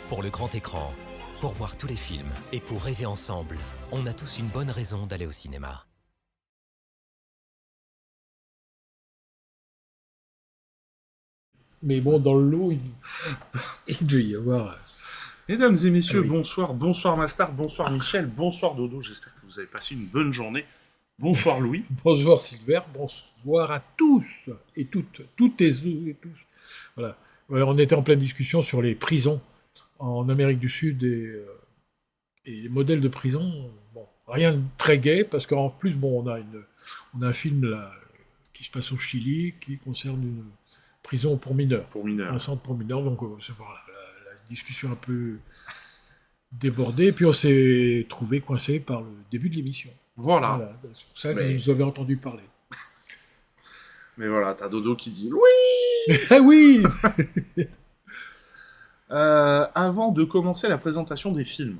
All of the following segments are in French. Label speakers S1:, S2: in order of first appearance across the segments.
S1: Pour le grand écran, pour voir tous les films et pour rêver ensemble, on a tous une bonne raison d'aller au cinéma.
S2: Mais bon, dans le lot, il doit y avoir...
S3: Mesdames et messieurs,
S2: oui.
S3: Bonsoir. Bonsoir Mastar, bonsoir Michel, bonsoir Dodo. J'espère que vous avez passé une bonne journée. Bonsoir Louis.
S2: Bonsoir Silver, bonsoir à tous et toutes et tous. Voilà. On était en pleine discussion sur les prisons en Amérique du Sud et les modèles de prison. Bon, rien de très gai, parce qu'en plus, bon, on a un film là, qui se passe au Chili qui concerne une prison pour mineurs. Un centre pour mineurs, donc c'est voilà, la discussion un peu débordée, puis on s'est trouvé coincé par le début de l'émission. Voilà, c'est pour ça que vous avez entendu parler.
S3: Mais voilà, t'as Dodo qui dit oui.
S2: Ah oui.
S3: Avant de commencer la présentation des films,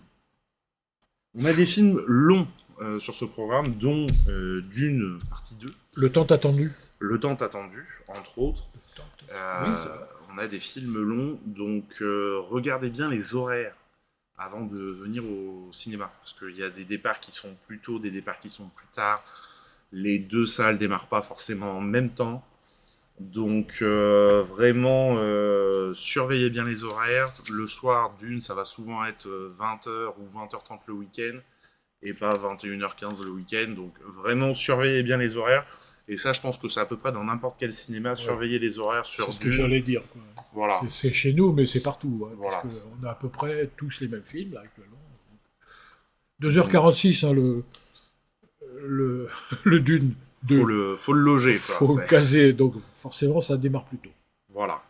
S3: on a des films longs sur ce programme, dont Dune partie 2.
S2: Le temps attendu.
S3: Le temps attendu, entre autres. On a des films longs, donc regardez bien les horaires avant de venir au cinéma, parce qu'il y a des départs qui sont plus tôt, des départs qui sont plus tard. Les deux salles démarrent pas forcément en même temps, donc vraiment surveillez bien les horaires. Le soir, Dune, ça va souvent être 20h ou 20h30 le week-end, et pas 21h15 le week-end, donc vraiment surveillez bien les horaires. Et ça, je pense que c'est à peu près dans n'importe quel cinéma, surveiller les horaires sur Dune.
S2: C'est ce que j'allais dire, quoi. Voilà. C'est chez nous, mais c'est partout. Hein, voilà. On a à peu près tous les mêmes films, là, actuellement. 2h46, hein, le Dune.
S3: Faut le loger, quoi.
S2: Faut le caser, donc forcément, ça démarre plus tôt.
S3: Voilà.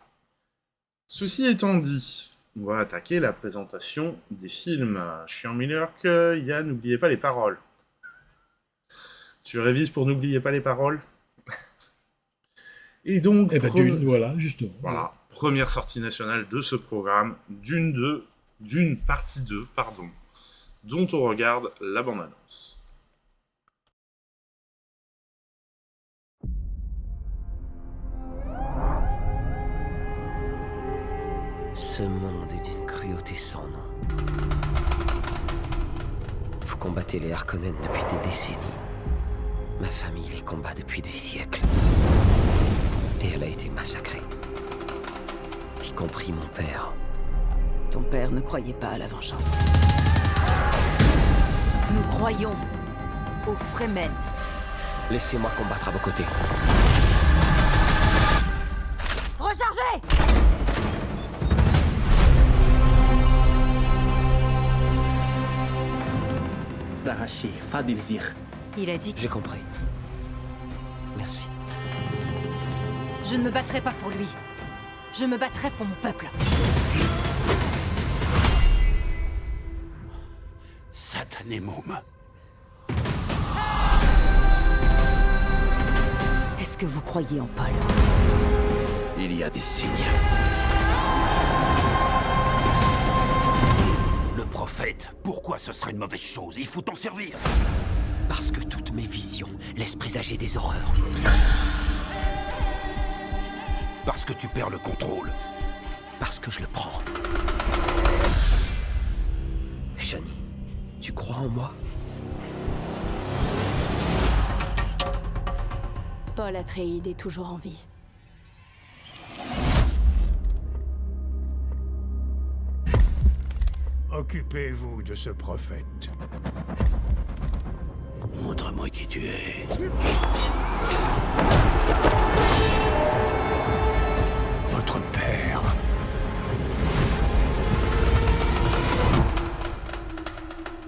S3: Ceci étant dit, on va attaquer la présentation des films. Je suis en Miller que il y a N'oubliez pas les paroles. Tu révises pour N'oubliez pas les paroles. Et donc,
S2: Dune, voilà, justement.
S3: Voilà, première sortie nationale de ce programme, Dune partie 2, pardon, dont on regarde la bande-annonce.
S4: Ce monde est d'une cruauté sans nom. Vous combattez les Harkonnen depuis des décennies. Ma famille les combat depuis des siècles. Et elle a été massacrée. Y compris mon père.
S5: Ton père ne croyait pas à la vengeance. Nous croyons aux Fremen.
S4: Laissez-moi combattre à vos côtés.
S5: Rechargez!
S6: D'arracher, pas désir.
S5: Il a dit que...
S4: J'ai compris. Merci.
S5: Je ne me battrai pas pour lui. Je me battrai pour mon peuple.
S6: Satané môme.
S5: Est-ce que vous croyez en Paul?
S6: Il y a des signes. Le prophète, pourquoi ce serait une mauvaise chose? Il faut t'en servir.
S4: Parce que toutes mes visions laissent présager des horreurs.
S6: Parce que tu perds le contrôle.
S4: Parce que je le prends. Shani, tu crois en moi?
S7: Paul Atreides est toujours en vie.
S8: Occupez-vous de ce prophète.
S6: Montre-moi qui tu es.
S8: Votre père.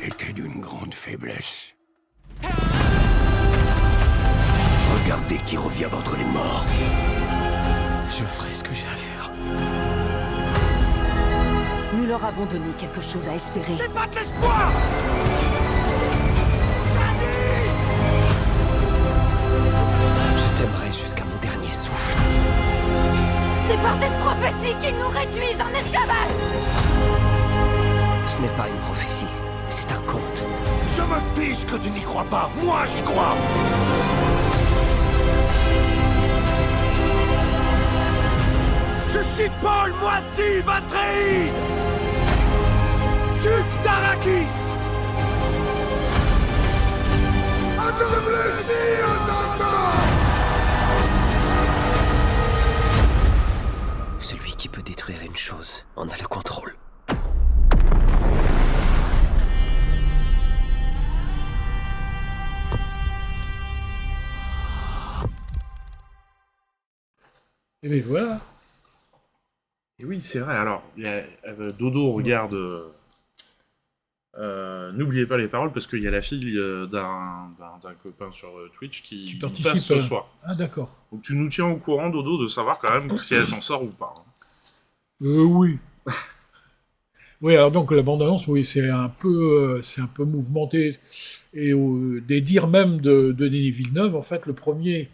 S8: Était d'une grande faiblesse.
S6: Regardez qui revient d'entre les morts.
S4: Je ferai ce que j'ai à faire.
S5: Nous leur avons donné quelque chose à espérer.
S8: C'est pas de l'espoir!
S4: Je t'aimerai jusqu'à mon dernier souffle.
S5: C'est par cette prophétie qu'ils nous réduisent en esclavage!
S4: Ce n'est pas une prophétie, c'est un conte.
S8: Je me fiche que tu n'y crois pas. Moi, j'y crois. Je suis Paul Atreides. Duc d'Arrakis!
S4: Celui qui peut détruire une chose en a le contrôle.
S2: Et bien voilà.
S3: Et oui, c'est vrai. Alors, Dodo regarde. N'oubliez pas les paroles parce qu'il y a la fille d'un copain sur Twitch qui
S2: participe
S3: passe ce soir.
S2: Ah d'accord.
S3: Donc tu nous tiens au courant, Dodo, de savoir quand même si elle s'en sort ou pas.
S2: Oui. Oui, alors donc la bande-annonce, oui, c'est un peu mouvementé. Et des dires même de Denis Villeneuve, en fait, le premier,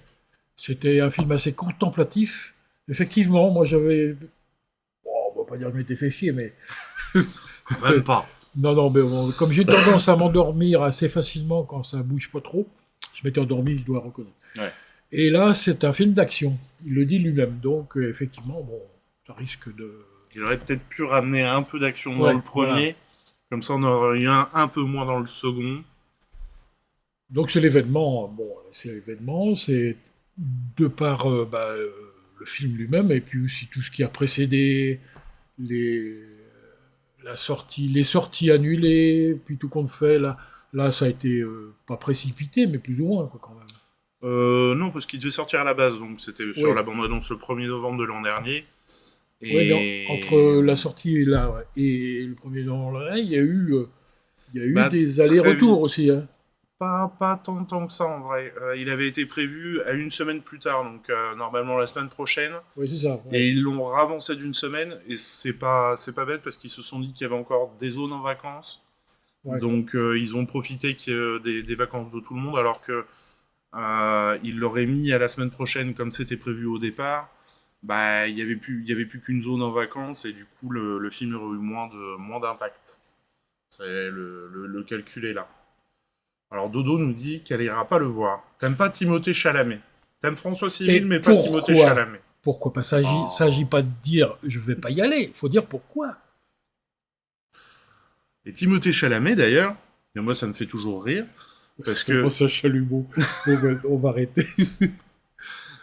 S2: c'était un film assez contemplatif. Effectivement, moi j'avais... Bon, on va pas dire que je m'étais fait chier, mais...
S3: Même pas.
S2: Non, mais bon, comme j'ai tendance à m'endormir assez facilement quand ça bouge pas trop, je m'étais endormi, je dois reconnaître.
S3: Ouais.
S2: Et là, c'est un film d'action. Il le dit lui-même. Donc, effectivement, bon, ça risque de...
S3: Il aurait peut-être pu ramener un peu d'action dans le premier. Voilà. Comme ça, on aurait eu un peu moins dans le second.
S2: Donc, c'est l'événement. Bon, c'est l'événement. C'est de par le film lui-même et puis aussi tout ce qui a précédé les sorties annulées, puis tout compte fait. Là, ça a été pas précipité, mais plus ou moins, quoi, quand même.
S3: Non, parce qu'il devait sortir à la base. Donc, c'était sur la bande-annonce le 1er novembre de l'an dernier.
S2: Et... Oui, entre la sortie et le 1er novembre, il y a eu des allers-retours aussi. Hein.
S3: Pas tant que ça, en vrai. Il avait été prévu à une semaine plus tard, donc normalement la semaine prochaine.
S2: Oui, c'est ça. Ouais.
S3: Et ils l'ont ravancé d'une semaine, et c'est pas bête, parce qu'ils se sont dit qu'il y avait encore des zones en vacances. Ouais. Donc ils ont profité des vacances de tout le monde, alors que ils l'auraient mis à la semaine prochaine, comme c'était prévu au départ. Bah, il y avait plus qu'une zone en vacances, et du coup, le film aurait eu moins d'impact. Le calcul est là. Alors, Dodo nous dit qu'elle ira pas le voir. T'aimes pas Timothée Chalamet. T'aimes François Civil, mais pas Timothée Chalamet.
S2: Pourquoi pas? S'agit pas de dire je vais pas y aller. Il faut dire pourquoi.
S3: Et Timothée Chalamet, d'ailleurs, et moi, ça me fait toujours rire. Parce que...
S2: ça chalumeau. On va arrêter.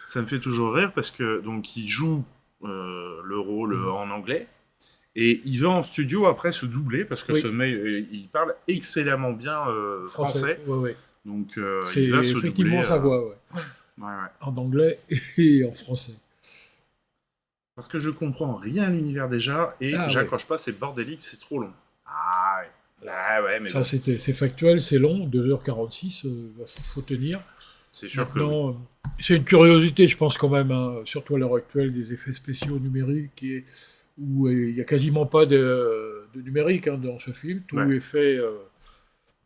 S3: Ça me fait toujours rire parce que donc il joue le rôle en anglais et il va en studio après se doubler parce que ce mec il parle excellemment bien français.
S2: Ouais.
S3: Donc
S2: c'est
S3: il va se
S2: effectivement
S3: doubler,
S2: sa voix, ouais. En anglais et en français.
S3: Parce que je comprends rien à l'univers déjà et j'accroche pas, c'est bordélique, c'est trop long. Mais
S2: ça bon. C'est factuel, c'est long, 2h46, faut tenir.
S3: C'est sûr
S2: maintenant, c'est une curiosité, je pense quand même, hein, surtout à l'heure actuelle, des effets spéciaux numériques où il n'y a quasiment pas de numérique dans ce film. Tout est fait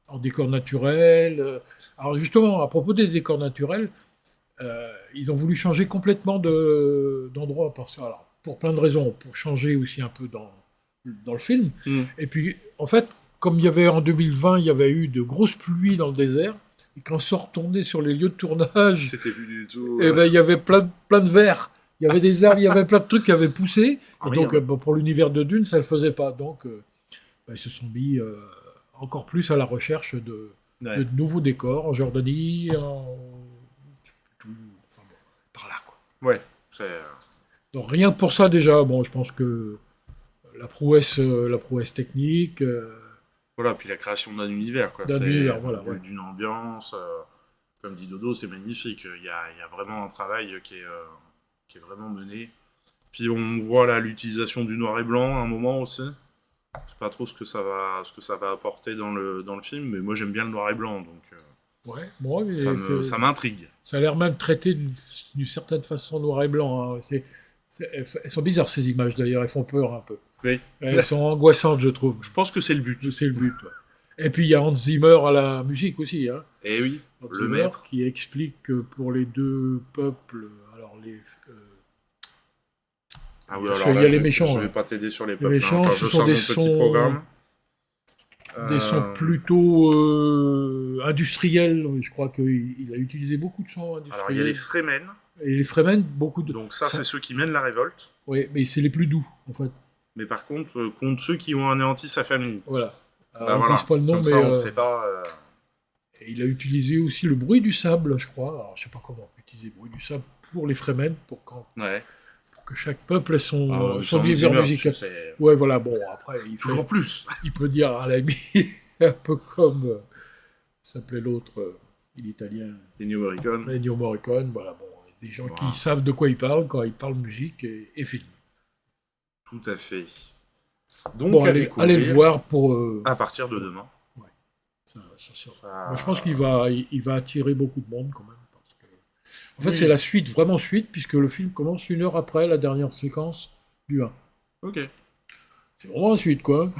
S2: en décor naturel. Alors justement, à propos des décors naturels, ils ont voulu changer complètement d'endroit pour plein de raisons, pour changer aussi un peu dans le film. Et puis, en fait, comme il y avait en 2020, il y avait eu de grosses pluies dans le désert. Et quand on se retournait sur les lieux de tournage,
S3: c'était plus du tout.
S2: Et il y avait plein de verres, il y avait des arbres, il y avait plein de trucs qui avaient poussé. Et donc, pour l'univers de Dune, ça ne le faisait pas. Donc, ils se sont mis encore plus à la recherche de nouveaux décors en Jordanie, par là, quoi.
S3: Ouais.
S2: Donc, rien que pour ça, déjà, bon, je pense que la prouesse technique.
S3: Voilà, puis la création d'un univers, quoi. D'une ambiance, comme dit Dodo, c'est magnifique. Il y a vraiment un travail qui est vraiment mené. Puis on voit là l'utilisation du noir et blanc à un moment aussi. Je sais pas trop ce que ça va apporter dans le film, mais moi j'aime bien le noir et blanc, donc ça m'intrigue.
S2: Ça a l'air même traité d'une certaine façon noir et blanc. Hein. Elles sont bizarres ces images d'ailleurs, elles font peur un peu.
S3: Oui.
S2: Elles sont angoissantes, je trouve.
S3: Je pense que c'est le but.
S2: C'est le but, ouais. Et puis il y a Hans Zimmer à la musique aussi. Hein.
S3: Et oui,
S2: Hans Zimmer, maître. Qui explique que pour les deux peuples, alors les...
S3: il
S2: y a les méchants.
S3: Je vais pas t'aider sur les peuples.
S2: Les méchants, ce sont des sons... Des sons plutôt industriels. Je crois qu'il a utilisé beaucoup de sons industriels.
S3: Alors il y a les Fremen.
S2: Et les Fremen, beaucoup de...
S3: Donc c'est ceux qui mènent la révolte.
S2: Oui, mais c'est les plus doux, en fait.
S3: Mais par contre, contre ceux qui ont anéanti sa famille.
S2: Voilà. Alors,
S3: Bah,
S2: ils
S3: voilà.
S2: disent pas le nom,
S3: Comme
S2: mais
S3: ça, on sait pas.
S2: et il a utilisé aussi le bruit du sable, je crois. Alors, je sais pas comment on peut utiliser le bruit du sable pour les Fremen, pour que chaque peuple ait son univers musical. Ouais, voilà, bon, après,
S3: Toujours plus.
S2: Il peut dire à l'ami, un peu comme s'appelait l'autre, l'italien.
S3: Ennio Morricone.
S2: Ennio Morricone, voilà, bon, des gens qui savent de quoi ils parlent quand ils parlent musique et film.
S3: Tout à fait. Donc,
S2: bon, allez le voir pour...
S3: à partir de demain.
S2: Ouais. Moi, je pense qu'il va attirer beaucoup de monde, quand même. En fait, c'est la suite, vraiment suite, puisque le film commence 1 heure après la dernière séquence du 1.
S3: Ok.
S2: C'est vraiment la suite, quoi.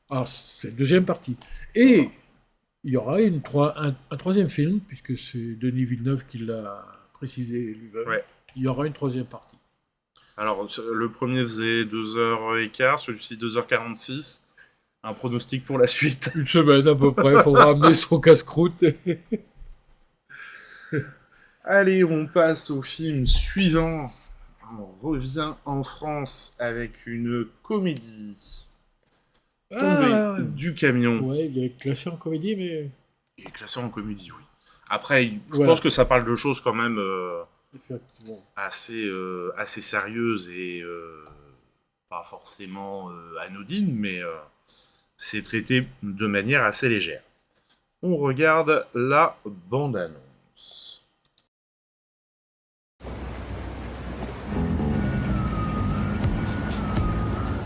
S2: Alors, c'est la deuxième partie. Et il y aura un troisième film, puisque c'est Denis Villeneuve qui l'a précisé lui-même.
S3: Ouais.
S2: Il y aura une troisième partie.
S3: Alors, le premier faisait 2h15, celui-ci 2h46. Un pronostic pour la suite.
S2: Une semaine à peu près, il faudra amener son casse-croûte.
S3: Allez, on passe au film suivant. On revient en France avec une comédie. Tombée du camion.
S2: Ouais, il est classé en comédie, mais...
S3: Il est classé en comédie, oui. Après, je pense que ça parle de choses quand même assez sérieuses et pas forcément anodines, mais c'est traité de manière assez légère. On regarde la bande-annonce.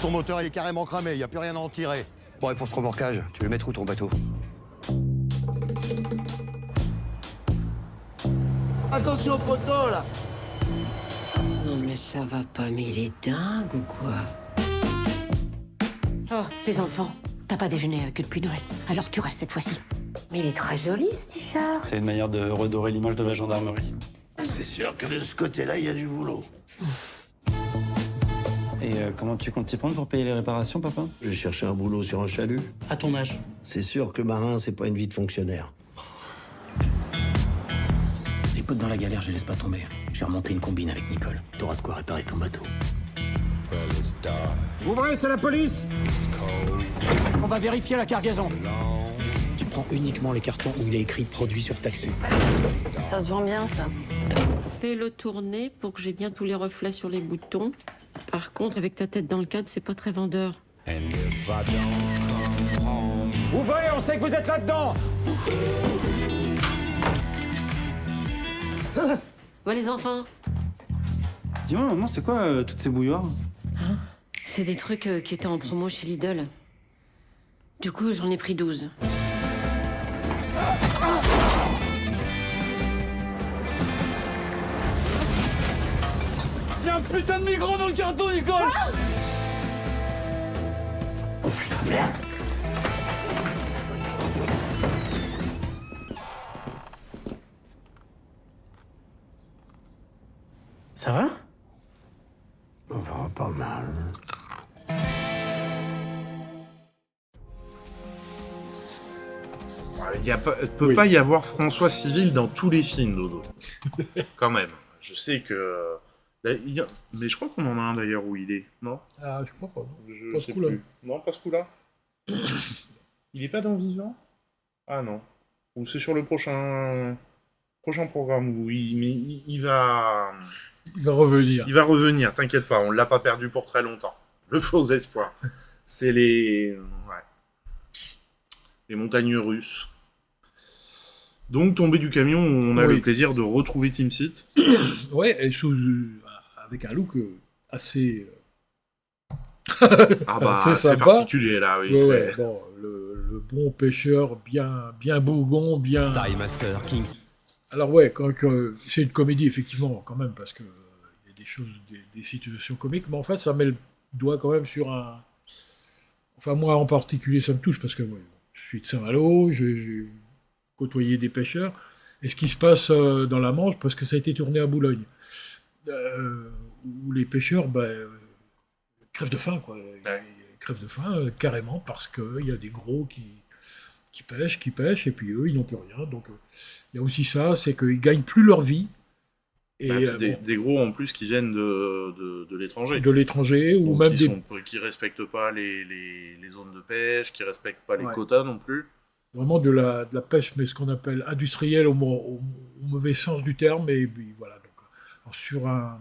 S9: Ton moteur, il est carrément cramé, il n'y a plus rien à en tirer. Bon, et pour ce remorquage, tu veux le mettre où ton bateau?
S10: Attention au poteau, là!
S11: Non, mais ça va pas, mais il est dingue ou quoi?
S12: Oh, les enfants, t'as pas déjeuné que depuis Noël, alors tu restes cette fois-ci.
S11: Mais il est très joli, ce t-shirt.
S13: C'est une manière de redorer l'image de la gendarmerie.
S10: C'est sûr que de ce côté-là, il y a du boulot.
S13: Et comment tu comptes t'y prendre pour payer les réparations, papa?
S10: Je vais chercher un boulot sur un chalut.
S13: À ton âge.
S10: C'est sûr que marin, c'est pas une vie de fonctionnaire.
S14: Les potes dans la galère, je les laisse pas tomber. J'ai remonté une combine avec Nicole. T'auras de quoi réparer ton bateau.
S15: Ouvrez, c'est la police! On va vérifier la cargaison.
S14: Tu prends uniquement les cartons où il est écrit produit surtaxé.
S16: Ça se vend bien, ça.
S17: Fais-le tourner pour que j'ai bien tous les reflets sur les boutons. Par contre, avec ta tête dans le cadre, c'est pas très vendeur.
S15: Ouvrez, on sait que vous êtes là-dedans!
S17: Ouais, les enfants.
S13: Dis-moi, maman, c'est quoi toutes ces bouilloires?
S17: C'est des trucs qui étaient en promo chez Lidl. Du coup, j'en ai pris 12.
S15: Il y a un putain de migrant dans le carton, Nicole!
S14: Oh putain, merde! Ça va?
S10: Oh, pas mal.
S3: Il peut pas y avoir François Civil dans tous les films, Dodo. Quand même. Je sais que... Mais je crois qu'on en a un d'ailleurs où il est, non?
S2: Ah, je crois pas.
S3: Je sais plus. Non, pas ce coup-là. Il est pas dans Vivant? Ah non. Ou c'est sur le prochain programme où il va...
S2: Il va revenir.
S3: Il va revenir, t'inquiète pas, on l'a pas perdu pour très longtemps. Le faux espoir. C'est les montagnes russes. Donc, tombé du camion, on a le plaisir de retrouver Team Seat.
S2: Ouais, et avec un look assez...
S3: Ah bah,
S2: assez
S3: c'est particulier, là, oui.
S2: Ouais, bon, le bon pêcheur, bien bougon, bien...
S1: Style Master, Kings.
S2: Alors ouais, c'est une comédie, effectivement, quand même, parce que y a des choses, des situations comiques, mais en fait, ça met le doigt quand même sur un... Enfin, moi, en particulier, ça me touche, parce que je suis de Saint-Malo, j'ai côtoyé des pêcheurs, et ce qui se passe dans la Manche, parce que ça a été tourné à Boulogne, où les pêcheurs crèvent de faim, quoi.
S3: Ouais.
S2: Ils crèvent de faim, carrément, parce qu'il y a des gros qui pêchent, et puis eux, ils n'ont plus rien. Donc, il y a aussi ça, c'est qu'ils gagnent plus leur vie, Et
S3: des gros en plus qui viennent de l'étranger.
S2: De l'étranger, ou
S3: donc,
S2: même
S3: qui respectent pas les zones de pêche, qui respectent pas les
S2: Ouais.
S3: quotas non plus.
S2: Vraiment de la pêche, mais ce qu'on appelle industrielle au mauvais sens du terme. Et puis voilà, donc, alors, sur un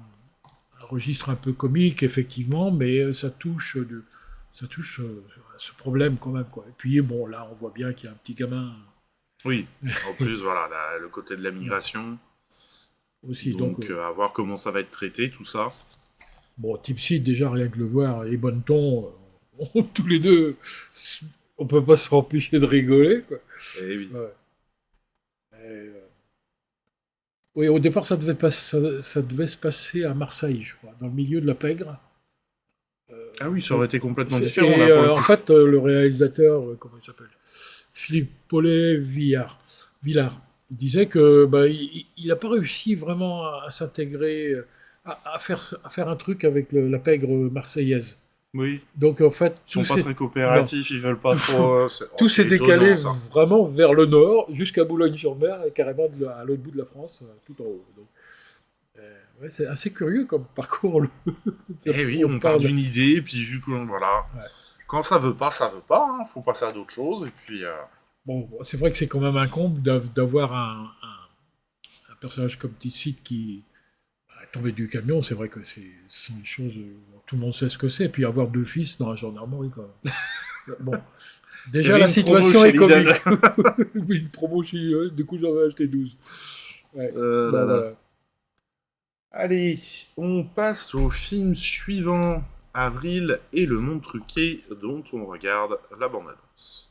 S2: registre un peu comique, effectivement, mais ça touche à ce problème quand même, quoi. Et puis bon, là, on voit bien qu'il y a un petit gamin.
S3: Oui, en plus, voilà, le côté de la migration.
S2: Aussi,
S3: donc à voir comment ça va être traité, tout ça.
S2: Bon, Tipsy, déjà, rien que le voir, et Bonneton, tous les deux, on peut pas s'empêcher de rigoler, quoi.
S3: Eh oui.
S2: Ouais. Oui, au départ, ça devait se passer à Marseille, je crois, dans le milieu de la pègre.
S3: Ah oui, ça aurait été complètement différent.
S2: Et
S3: là, pour le
S2: en
S3: coup.
S2: fait, le réalisateur, comment il s'appelle, Philippe Paulet-Villard, il disait que il n'a pas réussi vraiment à s'intégrer, à faire un truc avec la pègre marseillaise.
S3: Oui.
S2: Donc en fait,
S3: Ils sont pas très coopératifs, ils veulent pas trop.
S2: Tout s'est
S3: étonnant,
S2: décalé
S3: ça.
S2: vraiment vers le nord, jusqu'à Boulogne-sur-Mer, et carrément à l'autre bout de la France, tout en haut. Donc, ouais, c'est assez curieux comme parcours.
S3: Eh oui, on part d'une idée, puis vu que voilà, quand ça veut pas, hein, faut passer à d'autres choses, et puis.
S2: Bon, c'est vrai que c'est quand même un comble d'avoir un personnage comme Ticite qui est tombé du camion. C'est vrai que ce sont des choses, tout le monde sait ce que c'est. Puis avoir 2 fils dans la gendarmerie, quand même. Bon, déjà la situation est comique. Oui, une promo chez Lidl, du coup j'en ai acheté 12. Ouais. Bon, voilà.
S3: Allez, on passe au film suivant, Avril et le monde truqué, dont on regarde la bande-annonce.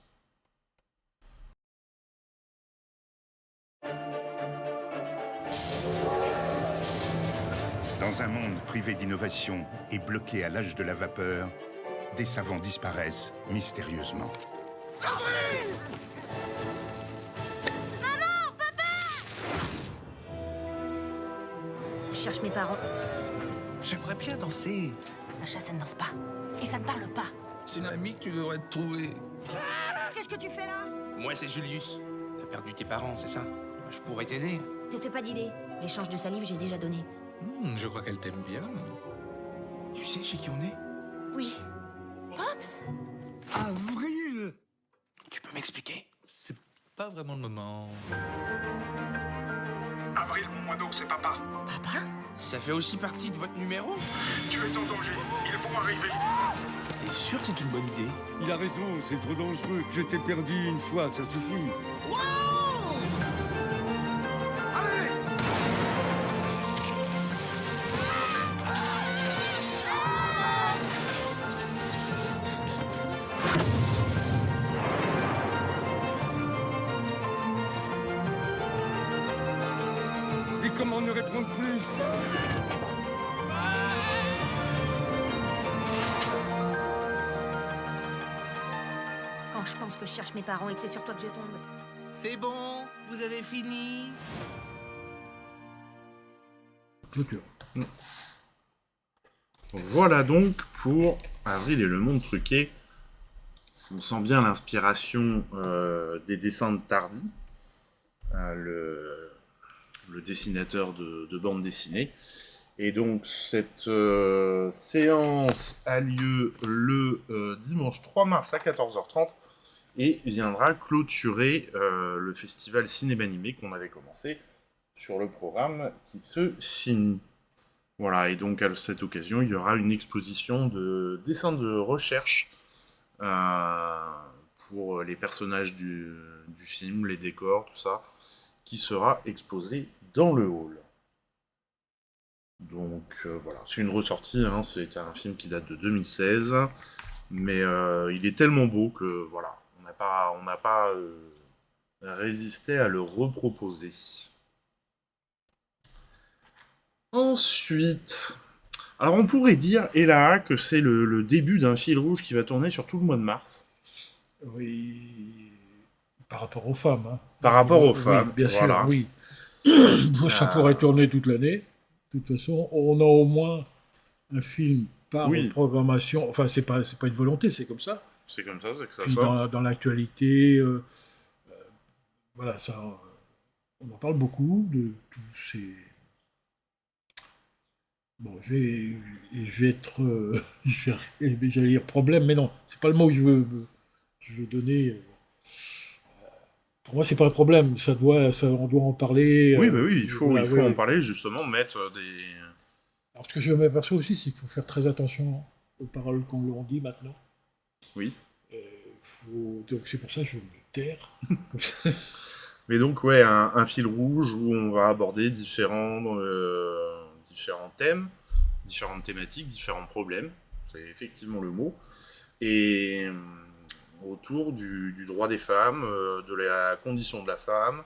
S18: Dans un monde privé d'innovation et bloqué à l'âge de la vapeur, des savants disparaissent mystérieusement.
S19: Je cherche mes parents.
S20: J'aimerais bien danser.
S19: La chasse, elle ne danse pas. Et ça ne parle pas.
S20: C'est une amie que tu devrais te trouver.
S19: Qu'est-ce que tu fais là?
S20: Moi, c'est Julius. T'as perdu tes parents, c'est ça? Je pourrais t'aider.
S19: Te fais pas d'idée. L'échange de salive, j'ai déjà donné.
S20: Je crois qu'elle t'aime bien. Tu sais chez qui on est?
S19: Oui. Pops?
S20: Avril! Tu peux m'expliquer? C'est pas vraiment le moment.
S8: Avril, mon moineau, c'est papa.
S19: Papa?
S20: Ça fait aussi partie de votre numéro?
S8: Tu es en danger. Ils vont arriver.
S20: T'es sûr que c'est une bonne idée?
S21: Il a raison, c'est trop dangereux. Je t'ai perdu une fois, ça suffit. Et comment ne répondre plus?
S19: Quand je pense que je cherche mes parents et que c'est sur toi que je tombe.
S20: C'est bon, vous avez fini.
S2: Clôture.
S3: Voilà donc pour Avril et le monde truqué. On sent bien l'inspiration des dessins de Tardy, le dessinateur de bande dessinée. Et donc cette séance a lieu le dimanche 3 mars à 14h30 et viendra clôturer le festival Cinéma Animé qu'on avait commencé sur le programme qui se finit. Voilà, et donc à cette occasion, il y aura une exposition de dessins de recherche pour les personnages du film, les décors, tout ça, qui sera exposé dans le hall. Donc voilà, c'est une ressortie, hein, c'est un film qui date de 2016, mais il est tellement beau que voilà, on n'a pas résisté à le reproposer. Ensuite, alors on pourrait dire, et là, que c'est le début d'un fil rouge qui va tourner sur tout le mois de mars.
S2: Oui, par rapport aux femmes. Hein.
S3: Par rapport aux
S2: oui,
S3: femmes,
S2: bien
S3: voilà.
S2: sûr, oui. Ça pourrait tourner toute l'année. De toute façon, on a au moins un film par programmation. Enfin, c'est pas une volonté, c'est comme ça.
S3: C'est comme ça, c'est que ça
S2: Puis
S3: sort.
S2: dans l'actualité, voilà, ça, on en parle beaucoup de tous ces Bon, je vais être... j'allais dire problème, mais non, c'est pas le mot que je veux donner. Pour moi, c'est pas un problème, on doit en parler.
S3: Oui, il faut en parler, justement, mettre des...
S2: Alors, ce que je m'aperçois aussi, c'est qu'il faut faire très attention aux paroles qu'on leur dit maintenant.
S3: Oui.
S2: Donc, c'est pour ça que je vais me taire. Comme ça.
S3: Mais donc, ouais, un fil rouge où on va aborder différents thèmes, différentes thématiques, différents problèmes. C'est effectivement le mot. Et autour du droit des femmes, de la condition de la femme,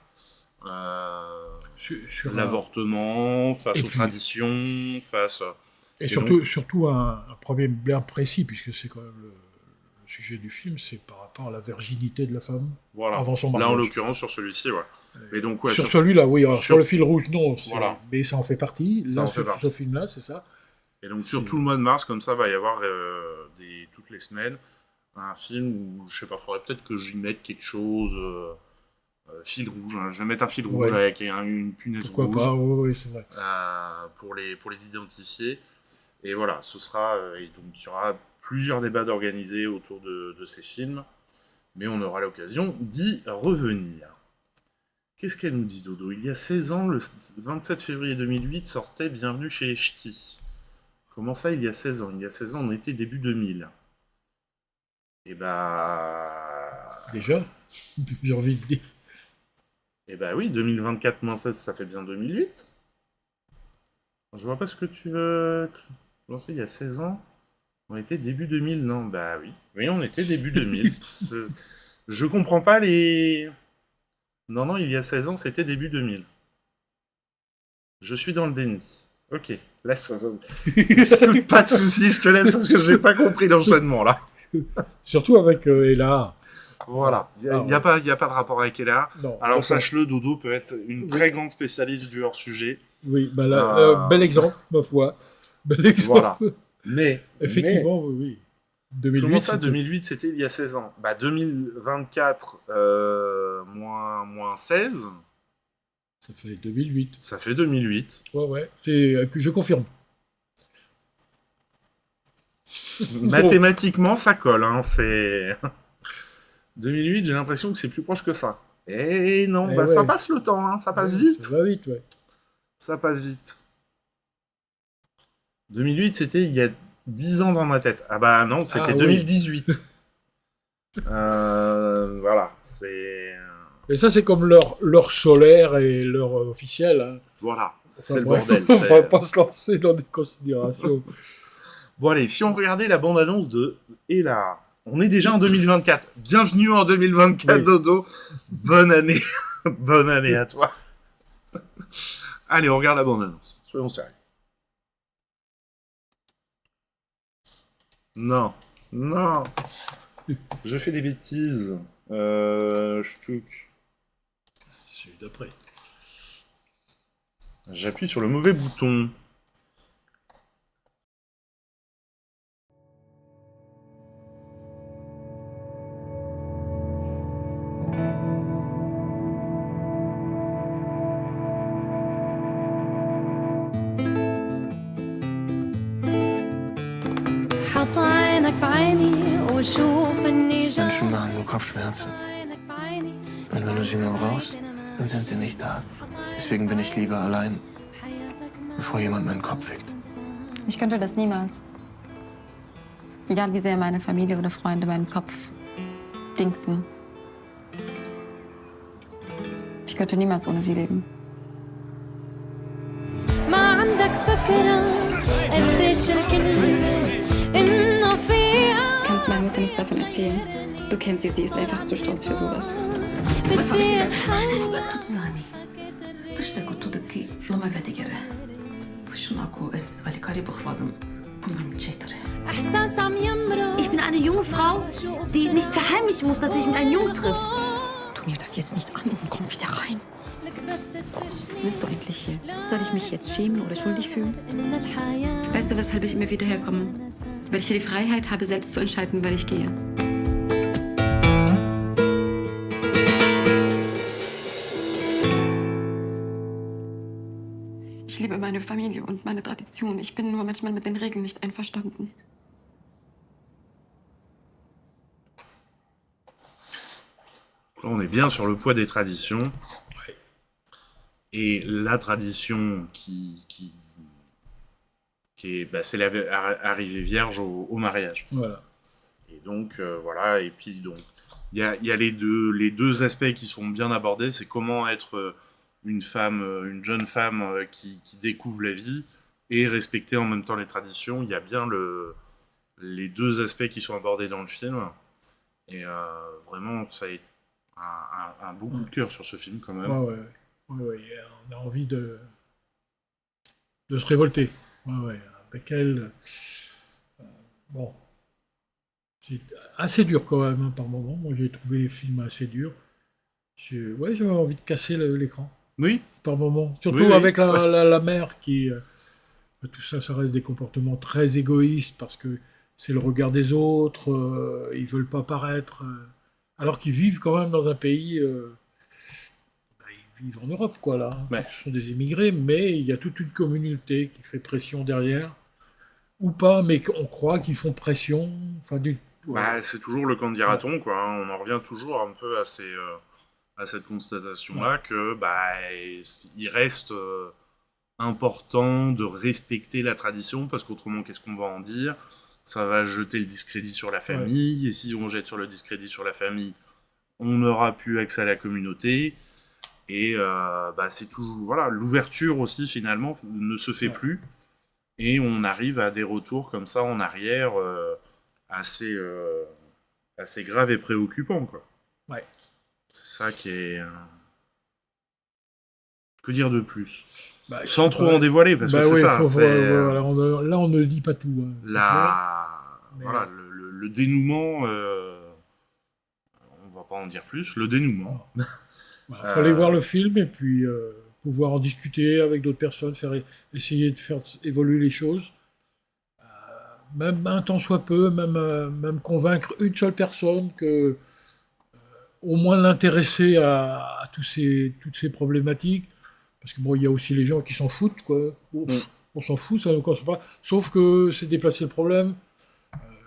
S3: sur l'avortement, face aux traditions, face...
S2: Et surtout un problème bien précis, puisque c'est quand même le sujet du film, c'est par rapport à la virginité de la femme avant son mariage.
S3: Là, en l'occurrence, sur celui-ci, ouais. Mais donc, ouais,
S2: sur celui-là, oui. Sur le fil rouge, non.
S3: Voilà.
S2: Mais ça en fait partie. Là, sur ce film-là, c'est ça.
S3: Et donc, sur tout le mois de mars, comme ça, va y avoir toutes les semaines un film où, je sais pas, faudrait peut-être que j'y mette quelque chose... fil rouge, hein. Je vais mettre un fil rouge avec une punaise rouge.
S2: Pourquoi pas, oui, c'est vrai.
S3: Pour les identifier. Et voilà, ce sera... et donc, il y aura plusieurs débats d'organiser autour de ces films. Mais on aura l'occasion d'y revenir. Qu'est-ce qu'elle nous dit, Dodo ? Il y a 16 ans, le 27 février 2008, sortait Bienvenue chez Ch'ti. Comment ça, il y a 16 ans ? Il y a 16 ans, on était début 2000. Et
S2: Déjà, j'ai envie de dire.
S3: Eh bah oui, 2024 moins 16, ça fait bien 2008. Je vois pas ce que tu veux... Comment ça, il y a 16 ans, on était début 2000, non ? Bah oui. Oui, on était début 2000. Je comprends pas les... Non, il y a 16 ans, c'était début 2000. Je suis dans le déni. Ok, laisse... Pas de soucis, je te laisse parce que j'ai pas compris l'enchaînement, là.
S2: Surtout avec Ella.
S3: Voilà, il n'y a pas de rapport avec Ella. Non, alors sache-le, Dodo peut être une très grande spécialiste du hors-sujet.
S2: Oui, bah là, bel exemple, ma foi. Bel exemple. Voilà.
S3: Mais
S2: effectivement, oui. 2008,
S3: comment ça, 2008, c'était il y a 16 ans ? Bah 2024 moins 16...
S2: Ça fait 2008.
S3: Ça fait 2008.
S2: Ouais, je confirme.
S3: Mathématiquement, ça colle, hein, c'est... 2008, j'ai l'impression que c'est plus proche que ça. Et non, ça passe le temps, hein, ça passe vite.
S2: Ça va vite, ouais.
S3: Ça passe vite. 2008, c'était il y a 10 ans dans ma tête. Ah bah non, c'était 2018. Voilà, c'est...
S2: Et ça, c'est comme leur solaire et leur officiel. Hein.
S3: Voilà, c'est le bordel.
S2: On va pas se lancer dans des considérations.
S3: Bon allez, si on regardait la bande-annonce de Ella... On est déjà en 2024. Bienvenue en 2024, oui. Dodo. Bonne année. Bonne année à toi. Allez, on regarde la bande-annonce. Soyons sérieux. Non. Je fais des bêtises. Ch'touk.
S2: C'est celui d'après.
S3: J'appuie sur le mauvais bouton.
S7: Menschen machen nur Kopfschmerzen. Und wenn du sie nur brauchst, dann sind sie nicht da. Deswegen bin ich lieber allein, bevor jemand meinen Kopf fickt.
S22: Ich könnte das niemals. Egal wie sehr meine Familie oder Freunde meinen Kopf dingsen. Ich könnte niemals ohne sie leben. Kannst du meiner Mutter nichts davon erzählen? Du kennst sie ist einfach zu stolz für sowas.
S12: Ich bin eine junge Frau, die nicht verheimlichen muss, dass sich mit einem Jungen trifft.
S22: Tu mir das jetzt nicht an und komm wieder rein. Was willst du eigentlich hier? Soll ich mich jetzt schämen oder schuldig fühlen? Weißt du, weshalb ich immer wieder herkomme? Weil ich hier die Freiheit habe, selbst zu entscheiden, wann ich gehe. Ich liebe meine Familie und meine Tradition. Ich bin nur manchmal mit den Regeln nicht einverstanden.
S3: Là, on est bien sur le poids des traditions. Et la tradition qui est, c'est l'arrivée vierge au mariage.
S2: Voilà.
S3: Et donc, voilà. Et puis, donc, il y a les deux aspects qui sont bien abordés. C'est comment être une jeune femme qui découvre la vie et respecter en même temps les traditions. Il y a bien les deux aspects qui sont abordés dans le film. Et vraiment, ça a été un beau coup de cœur sur ce film, quand même.
S2: Ouais. On a envie de se révolter. Ouais. Avec elle. Bon. C'est assez dur quand même, hein, par moment. Moi, j'ai trouvé le film assez dur. J'avais envie de casser l'écran.
S3: Oui.
S2: Par moment. Surtout avec la mère qui... tout ça, ça reste des comportements très égoïstes parce que c'est le regard des autres, ils veulent pas paraître... alors qu'ils vivent quand même dans un pays... ils vivent en Europe, quoi, là.
S3: Ouais.
S2: Ce sont des immigrés, mais il y a toute une communauté qui fait pression derrière. Ou pas, mais on croit qu'ils font pression. Enfin,
S3: c'est toujours le qu'en dira-t-on, quoi. Hein. On en revient toujours un peu à cette constatation-là que il reste important de respecter la tradition, parce qu'autrement, qu'est-ce qu'on va en dire ? Ça va jeter le discrédit sur la famille, et si on jette sur le discrédit sur la famille, on n'aura plus accès à la communauté, et c'est toujours... Voilà, l'ouverture aussi, finalement, ne se fait plus, et on arrive à des retours comme ça en arrière assez graves et préoccupants, quoi.
S2: Ouais.
S3: C'est ça qui est... Que dire de plus ? Sans trop en dévoiler, parce que c'est ça.
S2: Là, on ne dit pas tout. Hein,
S3: voilà, le dénouement, on va pas en dire plus, le dénouement.
S2: Il fallait voir le film et puis pouvoir en discuter avec d'autres personnes, essayer de faire évoluer les choses. Même un tant soit peu, même convaincre une seule personne que au moins l'intéresser à toutes ces problématiques. Parce que il y a aussi les gens qui s'en foutent, quoi. On s'en fout, ça ne nous concerne pas. Sauf que c'est déplacer le problème.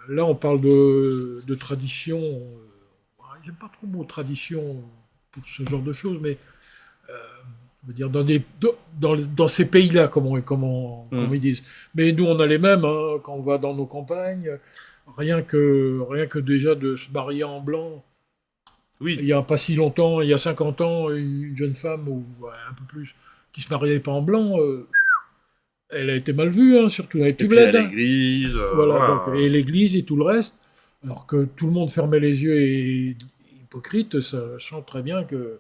S2: Là, on parle de tradition. J'aime pas trop le mot tradition, pour ce genre de choses, mais on va dire dans ces pays-là, comme ils disent. Mais nous, on a les mêmes, hein, quand on va dans nos campagnes. Rien que déjà de se marier en blanc.
S3: Oui.
S2: Il n'y a pas si longtemps, il y a 50 ans, une jeune femme, ou un peu plus, qui se mariait pas en blanc, elle a été mal vue, hein, surtout avec les bleds.
S3: Et l'église.
S2: Voilà. Donc, et l'église et tout le reste, alors que tout le monde fermait les yeux et est hypocrite, ça chante très bien que...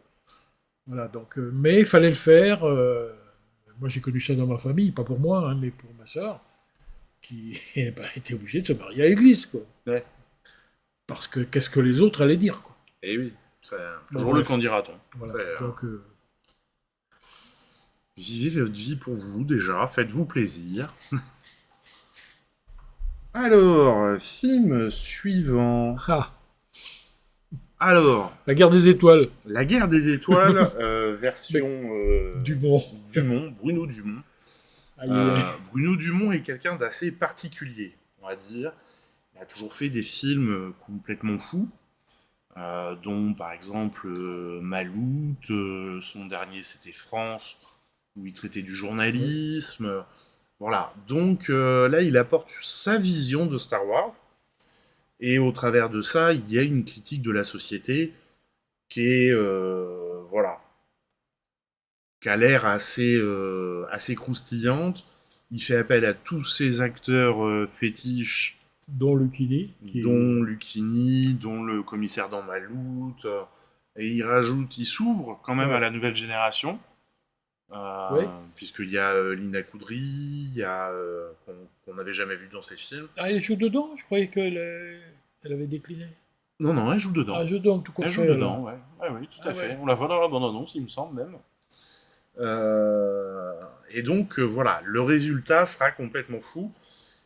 S2: Voilà, donc... mais il fallait le faire. Moi, j'ai connu ça dans ma famille, pas pour moi, hein, mais pour ma sœur, qui était obligée de se marier à l'église, quoi.
S3: Ouais.
S2: Parce que qu'est-ce que les autres allaient dire, quoi.
S3: Et oui, c'est toujours le qu'en dira-t-on.
S2: Voilà, donc...
S3: Vivez votre vie pour vous, déjà. Faites-vous plaisir. Alors, film suivant. Alors...
S2: La guerre des étoiles.
S3: La guerre des étoiles, version...
S2: Dumont.
S3: Bruno Dumont. Bruno Dumont est quelqu'un d'assez particulier, on va dire. Il a toujours fait des films complètement fous. Dont par exemple Maloute, son dernier c'était France, où il traitait du journalisme, voilà. Donc là il apporte sa vision de Star Wars, et au travers de ça il y a une critique de la société qui est, qui a l'air assez croustillante. Il fait appel à tous ces acteurs fétiches,
S2: dont Lucchini,
S3: dont le commissaire dans Maloute, et il s'ouvre quand même à la nouvelle génération, puisqu'il y a Lina Koudry, il y a qu'on n'avait jamais vu dans ces films.
S2: Ah, elle joue dedans? Je croyais qu'elle avait décliné.
S3: Non, elle joue dedans.
S2: Elle joue dedans, tout compte.
S3: Elle joue dedans, oui, tout à fait. On la voit dans la bande-annonce, il me semble même. Et donc, voilà, le résultat sera complètement fou.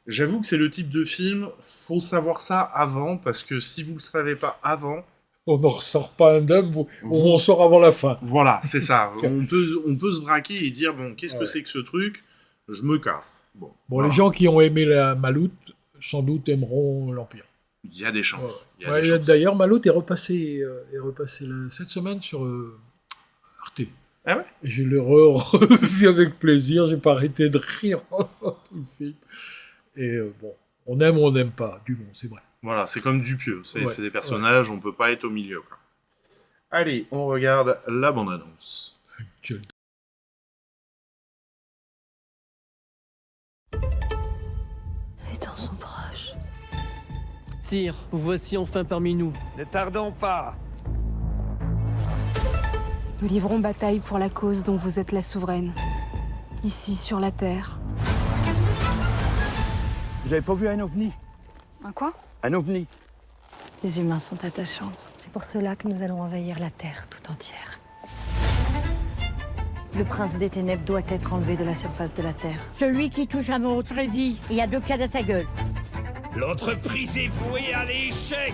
S3: J'avoue que c'est le type de film, faut savoir ça avant, parce que si vous ne le savez pas avant...
S2: On ne ressort pas un dub, ou on sort avant la fin.
S3: Voilà, c'est ça. on peut se braquer et dire, bon, qu'est-ce que c'est que ce truc ? je me casse. Bon,
S2: Les gens qui ont aimé la Maloute, sans doute aimeront l'Empire.
S3: Il y a des chances.
S2: D'ailleurs, Maloute est repassé cette semaine sur Arte.
S3: Ah ouais?
S2: Et je l'ai revu avec plaisir, j'ai pas arrêté de rire tout le film. Et on aime ou on n'aime pas Dumont, c'est vrai.
S3: Voilà, c'est comme Dupieux, c'est des personnages, on peut pas être au milieu, quoi. Allez, on regarde la bande-annonce.
S5: Les temps sont proches.
S6: Sire, vous voici enfin parmi nous.
S23: Ne tardons pas.
S24: Nous livrons bataille pour la cause dont vous êtes la souveraine. Ici, sur la Terre.
S23: Vous avez pas vu un ovni?
S24: Un quoi?
S23: Un ovni.
S5: Les humains sont attachants. C'est pour cela que nous allons envahir la Terre tout entière. Le prince des ténèbres doit être enlevé de la surface de la Terre.
S25: Celui qui touche à mon crédit, il y a 2 pieds à sa gueule.
S23: L'entreprise est vouée à l'échec.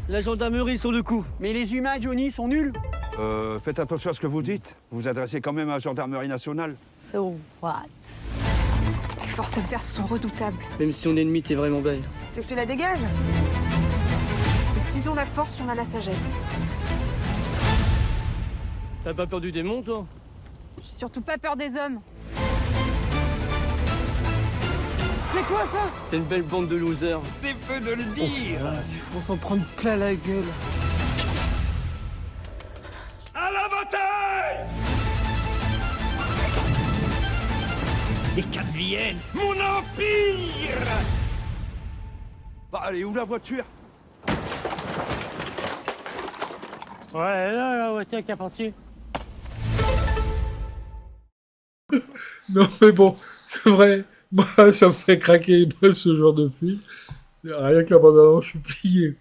S6: La gendarmerie sur le coup.
S23: Mais les humains, Johnny, sont nuls.
S9: Faites attention à ce que vous dites. Vous vous adressez quand même à la gendarmerie nationale.
S5: So what?
S24: Les forces adverses sont redoutables.
S6: Même si on est ennemi, t'es vraiment belle.
S5: Tu veux que je te la dégage?
S24: Utilisons la force, on a la sagesse.
S6: T'as pas peur du démon, toi?
S24: J'ai surtout pas peur des hommes.
S6: C'est quoi ça? C'est une belle bande de losers.
S23: C'est peu de le dire.
S6: On s'en prend plein la gueule.
S23: À la bataille! Les 4 Viennes, mon empire!
S9: Bah, allez, où la voiture?
S6: Ouais, là, la voiture qui a parti.
S2: Non, mais bon, c'est vrai. Moi, ça me fait craquer ce genre de film. Rien que la bande-annonce, je suis plié.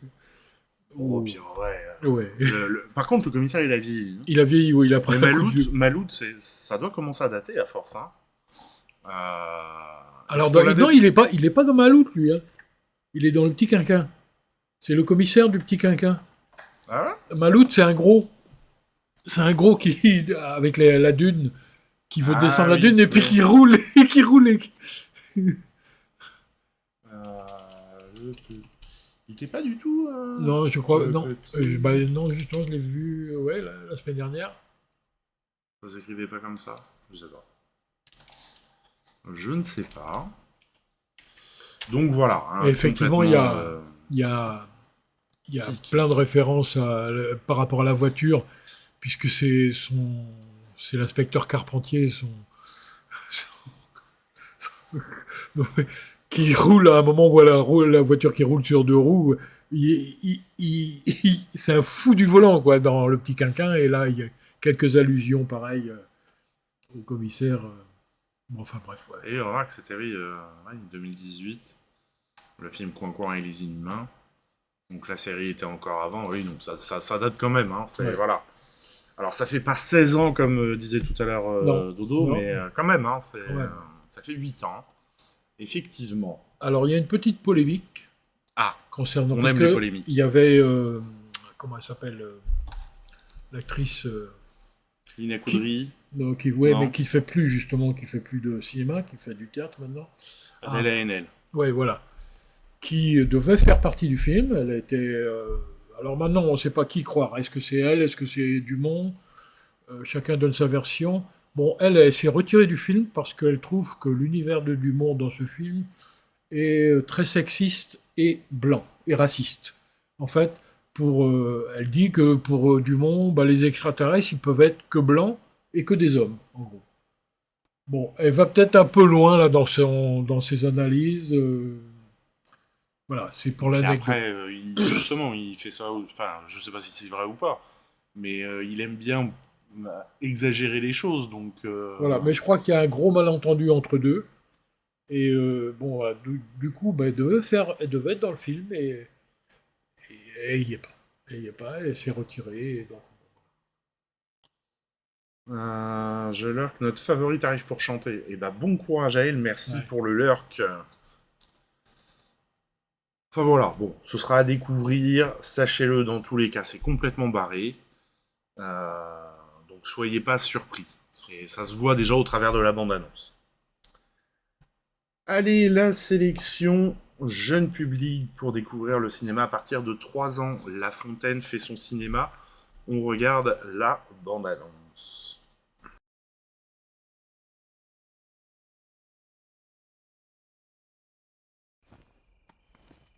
S3: Oh, bien, ouais.
S2: Ouais.
S3: Par contre, le commissaire, il a vieilli.
S2: Il a vieilli, oui, il a pris un coup de vieux.
S3: Maloute, ça doit commencer à dater à force. Hein.
S2: Alors, non, il est pas dans Maloute, lui. Hein. Il est dans le Petit Quinquin. C'est le commissaire du Petit Quinquin.
S3: Ah ouais?
S2: Maloute, c'est un gros. C'est un gros qui, avec la dune, qui veut descendre la dune et puis qui roule. Qui roule.
S3: Il était pas du tout.
S2: Non, je crois. Non, non, justement, je l'ai vu la semaine dernière.
S3: Ça s'écrivait pas comme ça. Je sais pas. Je ne sais pas. Donc voilà. Hein,
S2: effectivement, il y a plein de références par rapport à la voiture, puisque c'est l'inspecteur Carpentier, qui roule à un moment où la voiture qui roule sur 2 roues. C'est un fou du volant, quoi, dans le Petit Quinquin, et là, il y a quelques allusions pareilles au commissaire. Bon, enfin bref. Ouais.
S3: Et on remarque que c'était 2018, le film Coin et les Inhumains. Donc la série était encore avant, oui, donc ça date quand même. Hein, voilà. Alors ça fait pas 16 ans comme disait tout à l'heure Dodo, non. Mais quand même, hein, ça fait 8 ans. Effectivement.
S2: Alors il y a une petite polémique concernant.
S3: On aime les polémiques.
S2: Il y avait comment elle s'appelle l'actrice
S3: Lina Coudry.
S2: Mais qui fait plus justement, qui fait plus de cinéma, qui fait du théâtre maintenant.
S3: Adèle Haenel.
S2: Ouais, voilà. Qui devait faire partie du film. Elle était. Alors maintenant, on ne sait pas qui croire. Est-ce que c'est elle? Est-ce que c'est Dumont? Chacun donne sa version. Bon, elle s'est retirée du film parce qu'elle trouve que l'univers de Dumont dans ce film est très sexiste et blanc et raciste. En fait, elle dit que pour Dumont, les extraterrestres, ils peuvent être que blancs et que des hommes, en gros. Bon, elle va peut-être un peu loin là dans ses analyses. Voilà, c'est pour l'anecdote.
S3: Après, justement, il fait ça. Enfin, je sais pas si c'est vrai ou pas, mais il aime bien exagérer les choses, donc.
S2: Voilà, mais je crois qu'il y a un gros malentendu entre deux. Et du coup, elle devait être dans le film et il n'y est pas. Elle s'est retirée. Donc...
S3: Je lurk, notre favorite arrive pour chanter. Et bon courage à elle, merci pour le lurk. Enfin voilà, bon, ce sera à découvrir, sachez-le, dans tous les cas, c'est complètement barré. Donc soyez pas surpris. Ça se voit déjà au travers de la bande-annonce. Allez, la sélection jeune public pour découvrir le cinéma à partir de 3 ans. La Fontaine fait son cinéma. On regarde la bande-annonce.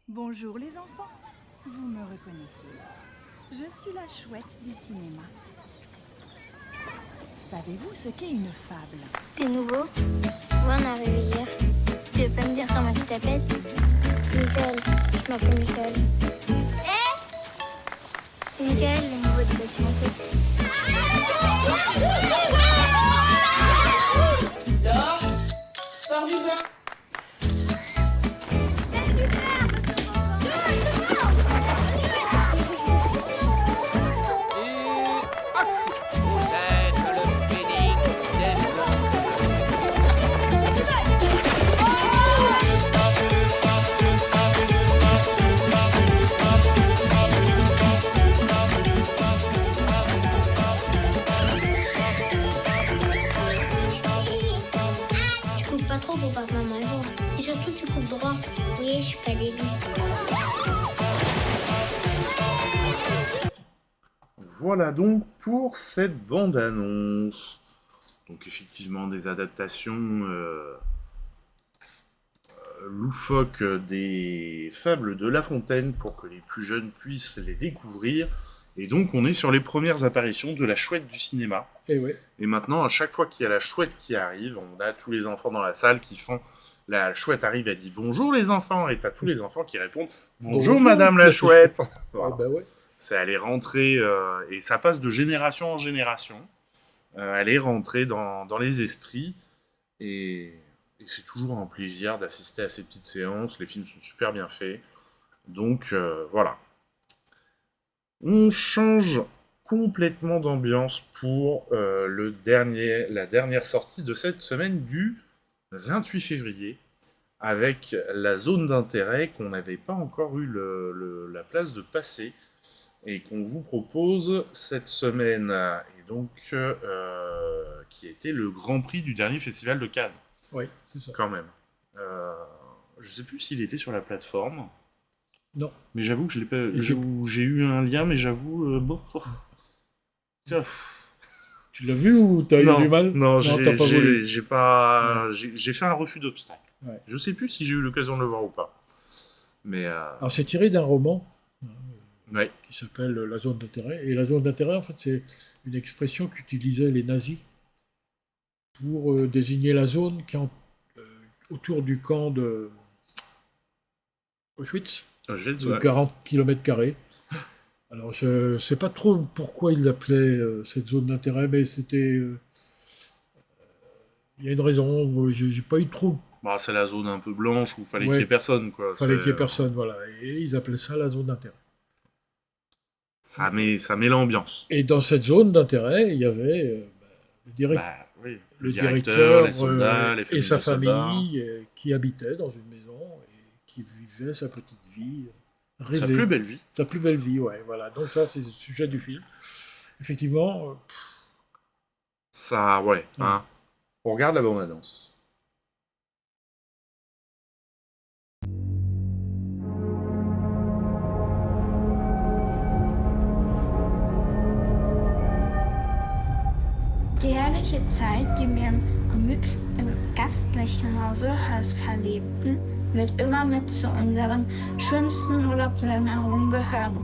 S4: Bonjour les enfants, vous me reconnaissez. Je suis la chouette du cinéma. Savez-vous ce qu'est une fable?
S11: T'es nouveau? Ouais, on est arrivé hier. Tu veux pas me dire comment tu t'appelles? Michael. Je m'appelle Michael. C'est Michael, le nouveau du bâtiment C.
S15: Dehors! Sors du bain!
S11: Pour pas que maman le voit. Et surtout, tu coupes droit. Oui, je suis pas débile.
S3: Voilà donc pour cette bande-annonce. Donc effectivement des adaptations loufoques des fables de La Fontaine pour que les plus jeunes puissent les découvrir. Et donc on est sur les premières apparitions de la chouette du cinéma.
S2: Et ouais.
S3: Et maintenant, à chaque fois qu'il y a la chouette qui arrive, on a tous les enfants dans la salle qui font... La chouette arrive, elle dit « Bonjour les enfants !» Et t'as tous les enfants qui répondent « Bonjour madame la chouette !» Voilà.
S2: Ah bah ouais.
S3: Elle est rentrée, et ça passe de génération en génération. Elle est rentrée dans les esprits, et c'est toujours un plaisir d'assister à ces petites séances. Les films sont super bien faits. Donc voilà. On change complètement d'ambiance pour la dernière sortie de cette semaine du 28 février, avec la zone d'intérêt qu'on n'avait pas encore eu la place de passer, et qu'on vous propose cette semaine, et donc qui était le Grand Prix du dernier festival de Cannes.
S2: Oui, c'est ça.
S3: Quand même. Je sais plus s'il était sur la plateforme.
S2: Non.
S3: Mais j'avoue que je l'ai pas. J'ai eu un lien, mais j'avoue, bon.
S2: Tu l'as vu ou t'as eu du mal?
S3: Non,
S2: t'as pas voulu.
S3: j'ai pas. J'ai fait un refus d'obstacle.
S2: Ouais.
S3: Je sais plus si j'ai eu l'occasion de le voir ou pas. Mais.
S2: Alors c'est tiré d'un roman.
S3: Ouais.
S2: Qui s'appelle La zone d'intérêt. Et la zone d'intérêt, en fait, c'est une expression qu'utilisaient les nazis pour désigner la zone qui est autour du camp de Auschwitz, de 40 km². Alors, je ne sais pas trop pourquoi ils l'appelaient cette zone d'intérêt, mais c'était... Il y a une raison, j'ai pas eu trop...
S3: Bah, c'est la zone un peu blanche où il fallait qu'il y ait personne, quoi.
S2: Fallait qu'il y ait personne, voilà. Et ils appelaient ça la zone d'intérêt.
S3: Ça met l'ambiance.
S2: Et dans cette zone d'intérêt, il y avait le directeur
S3: les soldats, les
S2: et sa
S3: soldats.
S2: famille qui habitaient dans une maison et qui vivait sa petite vie rêvée.
S3: Sa plus belle vie.
S2: Sa plus belle vie, ouais, voilà. Donc ça, c'est le sujet du film. Effectivement...
S3: Ça, ouais. Hein. On regarde la bande-annonce.
S11: Die herrliche Zeit, die wir im gastlichen Hause Hörs verlebten, wird immer mit zu unseren schönsten Urlaubserinnerungen gehören.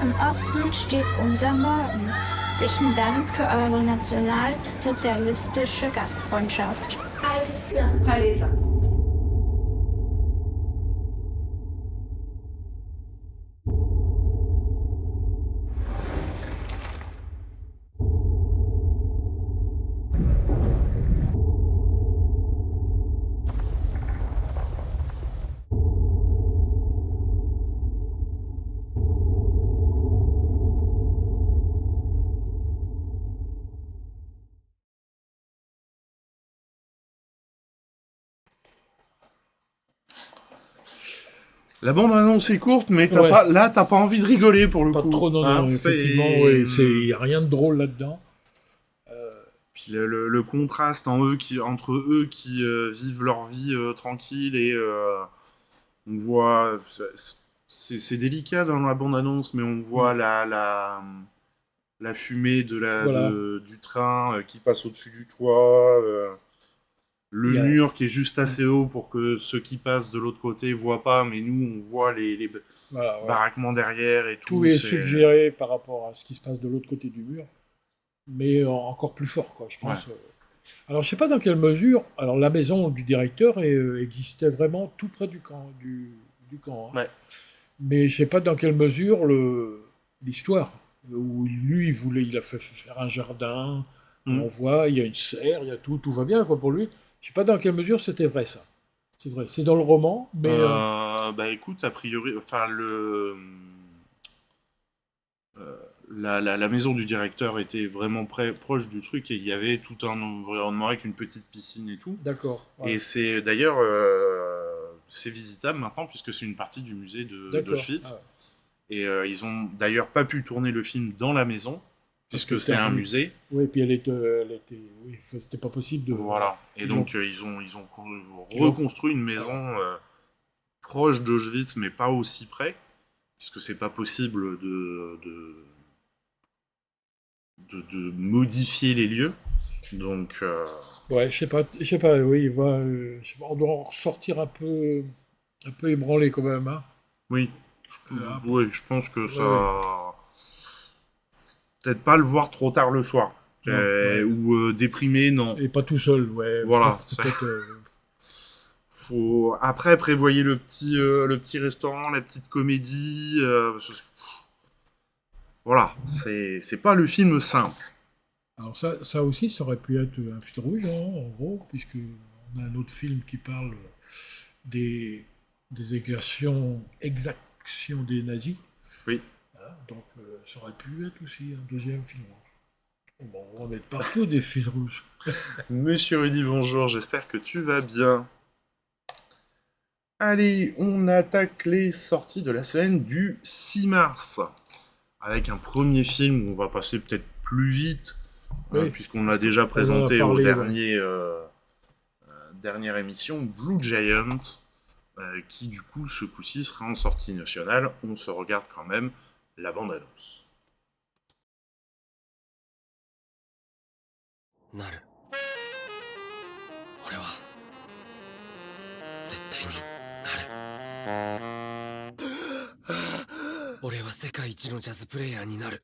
S11: Im Osten steht unser Norden. Herzlichen Dank für eure nationalsozialistische Gastfreundschaft.
S15: Allez,
S3: La bande-annonce est courte, mais t'as pas envie de rigoler pour le coup.
S2: Pas trop, non, effectivement, il n'y a rien de drôle là-dedans.
S3: Puis Puis le contraste entre eux qui vivent leur vie tranquille et on voit... C'est délicat dans la bande-annonce, mais on voit la fumée du train qui passe au-dessus du toit, le mur qui est juste assez haut pour que ceux qui passent de l'autre côté voient pas, mais nous, on voit les baraquements derrière et tout.
S2: Tout est suggéré par rapport à ce qui se passe de l'autre côté du mur, mais encore plus fort, quoi, je pense.
S3: Ouais.
S2: Alors, je sais pas dans quelle mesure... Alors, la maison du directeur existait vraiment tout près du camp. Du camp, hein.
S3: Ouais.
S2: Mais je sais pas dans quelle mesure l'histoire, où lui, il a fait faire un jardin, on voit, il y a une serre, il y a tout va bien, quoi, pour lui. Je sais pas dans quelle mesure c'était vrai, ça. C'est vrai, c'est dans le roman, mais...
S3: Bah écoute, a priori, enfin, la maison du directeur était vraiment proche du truc, et il y avait tout un environnement avec une petite piscine et tout.
S2: D'accord. Ouais.
S3: Et c'est d'ailleurs... c'est visitable maintenant, puisque c'est une partie du musée d'Auschwitz. Ah ouais. Et ils ont d'ailleurs pas pu tourner le film dans la maison, puisque c'est un musée.
S2: Oui, et puis elle était... Oui, c'était pas possible de...
S3: Voilà. Et donc ils ont reconstruit une maison proche d'Auschwitz, mais pas aussi près, puisque c'est pas possible de modifier les lieux. Donc...
S2: Ouais, je sais pas, oui, on doit en ressortir un peu ébranlé quand même, hein.
S3: Oui, je pense que ça... Peut-être pas le voir trop tard le soir, ou déprimé, non.
S2: Et pas tout seul, ouais.
S3: Voilà.
S2: Peut-être...
S3: Faut... Après, prévoyez le petit restaurant, la petite comédie... Voilà, c'est pas le film simple.
S2: Alors ça aussi, ça aurait pu être un fil rouge, hein, en gros, puisqu'on a un autre film qui parle des exactions des nazis.
S3: Oui.
S2: Voilà, donc ça aurait pu être aussi un deuxième film rouge. Bon, on va mettre partout des fils rouges.
S3: Monsieur Rudy, bonjour, j'espère que tu vas bien. Allez, on attaque les sorties de la semaine du 6 mars. Avec un premier film où on va passer peut-être plus vite, puisqu'on l'a déjà présenté au dernière émission, Blue Giant, qui du coup ce coup-ci sera en sortie nationale. On se regarde quand même la bande-annonce.
S10: Naru. 俺は絶対になる。俺は世界一のジャズプレイヤーになる。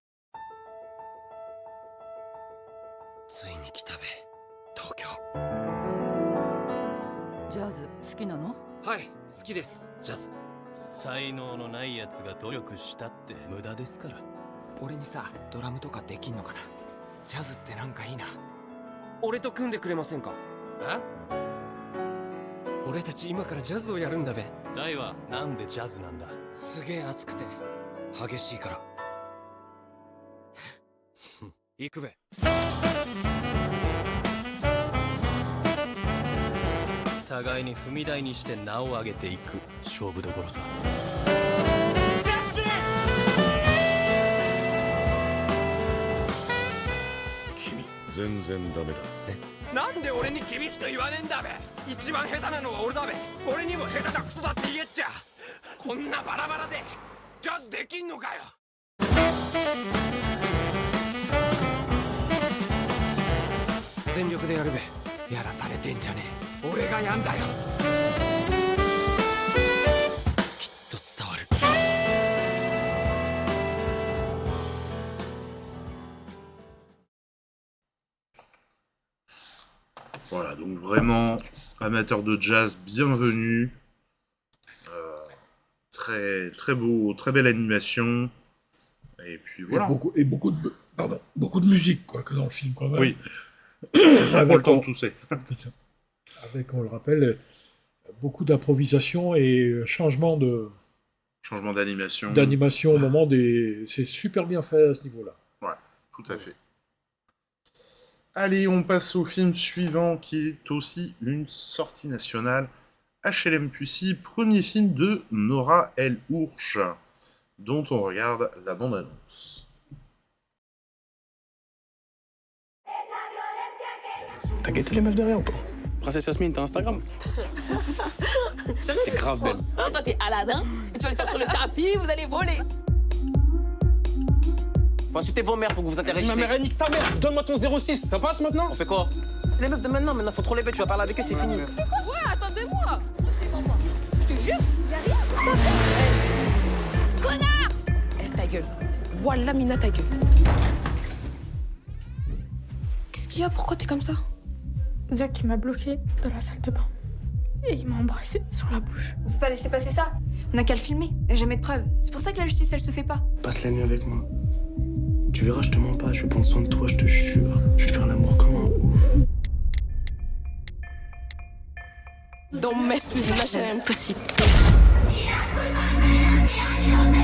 S10: ついに来たべ、東京。
S25: ジャズ好きなの？
S10: はい、好きです、ジャズ。
S13: 才能のないやつが努力したって無駄ですから。
S10: 俺にさ、ドラムとかできんのかな？ジャズってなんかいいな。俺と組んでくれませんか？え？俺たち今からジャズをやるんだべ。
S13: 大はなんでジャズなんだ？
S10: すげえ熱くて激しいから。行くべ。
S13: 互いに踏み台にして名を上げていく勝負どころさ。
S10: ジャスティ
S13: ス！君全然ダメだ。
S10: なんで俺に厳しく言わねえんだべ。一番下手なのは俺だべ。俺にも下手なクソだって言えっちゃ。こんなバラバラでジャズできんのかよ。全力でやるべ。やらされてんじゃねえ。俺がやんだよ。きっと伝わる。
S3: Voilà, donc vraiment, amateur de jazz, bienvenue. Très, très beau, très belle animation. Et puis voilà.
S2: Et beaucoup de musique, quoi, que dans le film, quand même.
S3: Oui. Avec le temps de tousser.
S2: Avec, on le rappelle, beaucoup d'improvisation et changement
S3: d'animation.
S2: D'animation au moment des... C'est super bien fait à ce niveau-là.
S3: Ouais, tout à fait. Allez, on passe au film suivant, qui est aussi une sortie nationale. HLM Pussy, premier film de Nora El Ourch, dont on regarde la bande-annonce.
S1: T'as guetté les meufs derrière ou pas? Princesse Yasmine, t'as Instagram? T'es grave belle.
S14: Oh, toi, t'es Aladdin, et tu vas aller sortir le tapis, vous allez voler.
S6: Faut insulter vos mères pour que vous intéressiez.
S1: Ma mère, elle nique ta mère. Donne-moi ton 06. Ça passe maintenant?
S6: On fait quoi? Les meufs de maintenant faut trop les bêtes, tu vas parler avec eux, c'est fini.
S14: Ouais, attendez-moi. Je te jure, y'a rien. Connard! Eh, ta gueule. Wallah, Mina, ta gueule. Qu'est-ce qu'il y a? Pourquoi t'es comme ça?
S24: Zach, il m'a bloqué dans la salle de bain. Et il m'a embrassé sur la bouche.
S16: On peut pas laisser passer ça. On n'a qu'à le filmer. Il n'y a jamais de preuves. C'est pour ça que la justice, elle se fait pas.
S1: Passe la nuit avec moi. Tu verras, je te mens pas, je vais prendre soin de toi, je te jure. Je vais te faire l'amour comme un ouf.
S14: Don't mess with my pussy.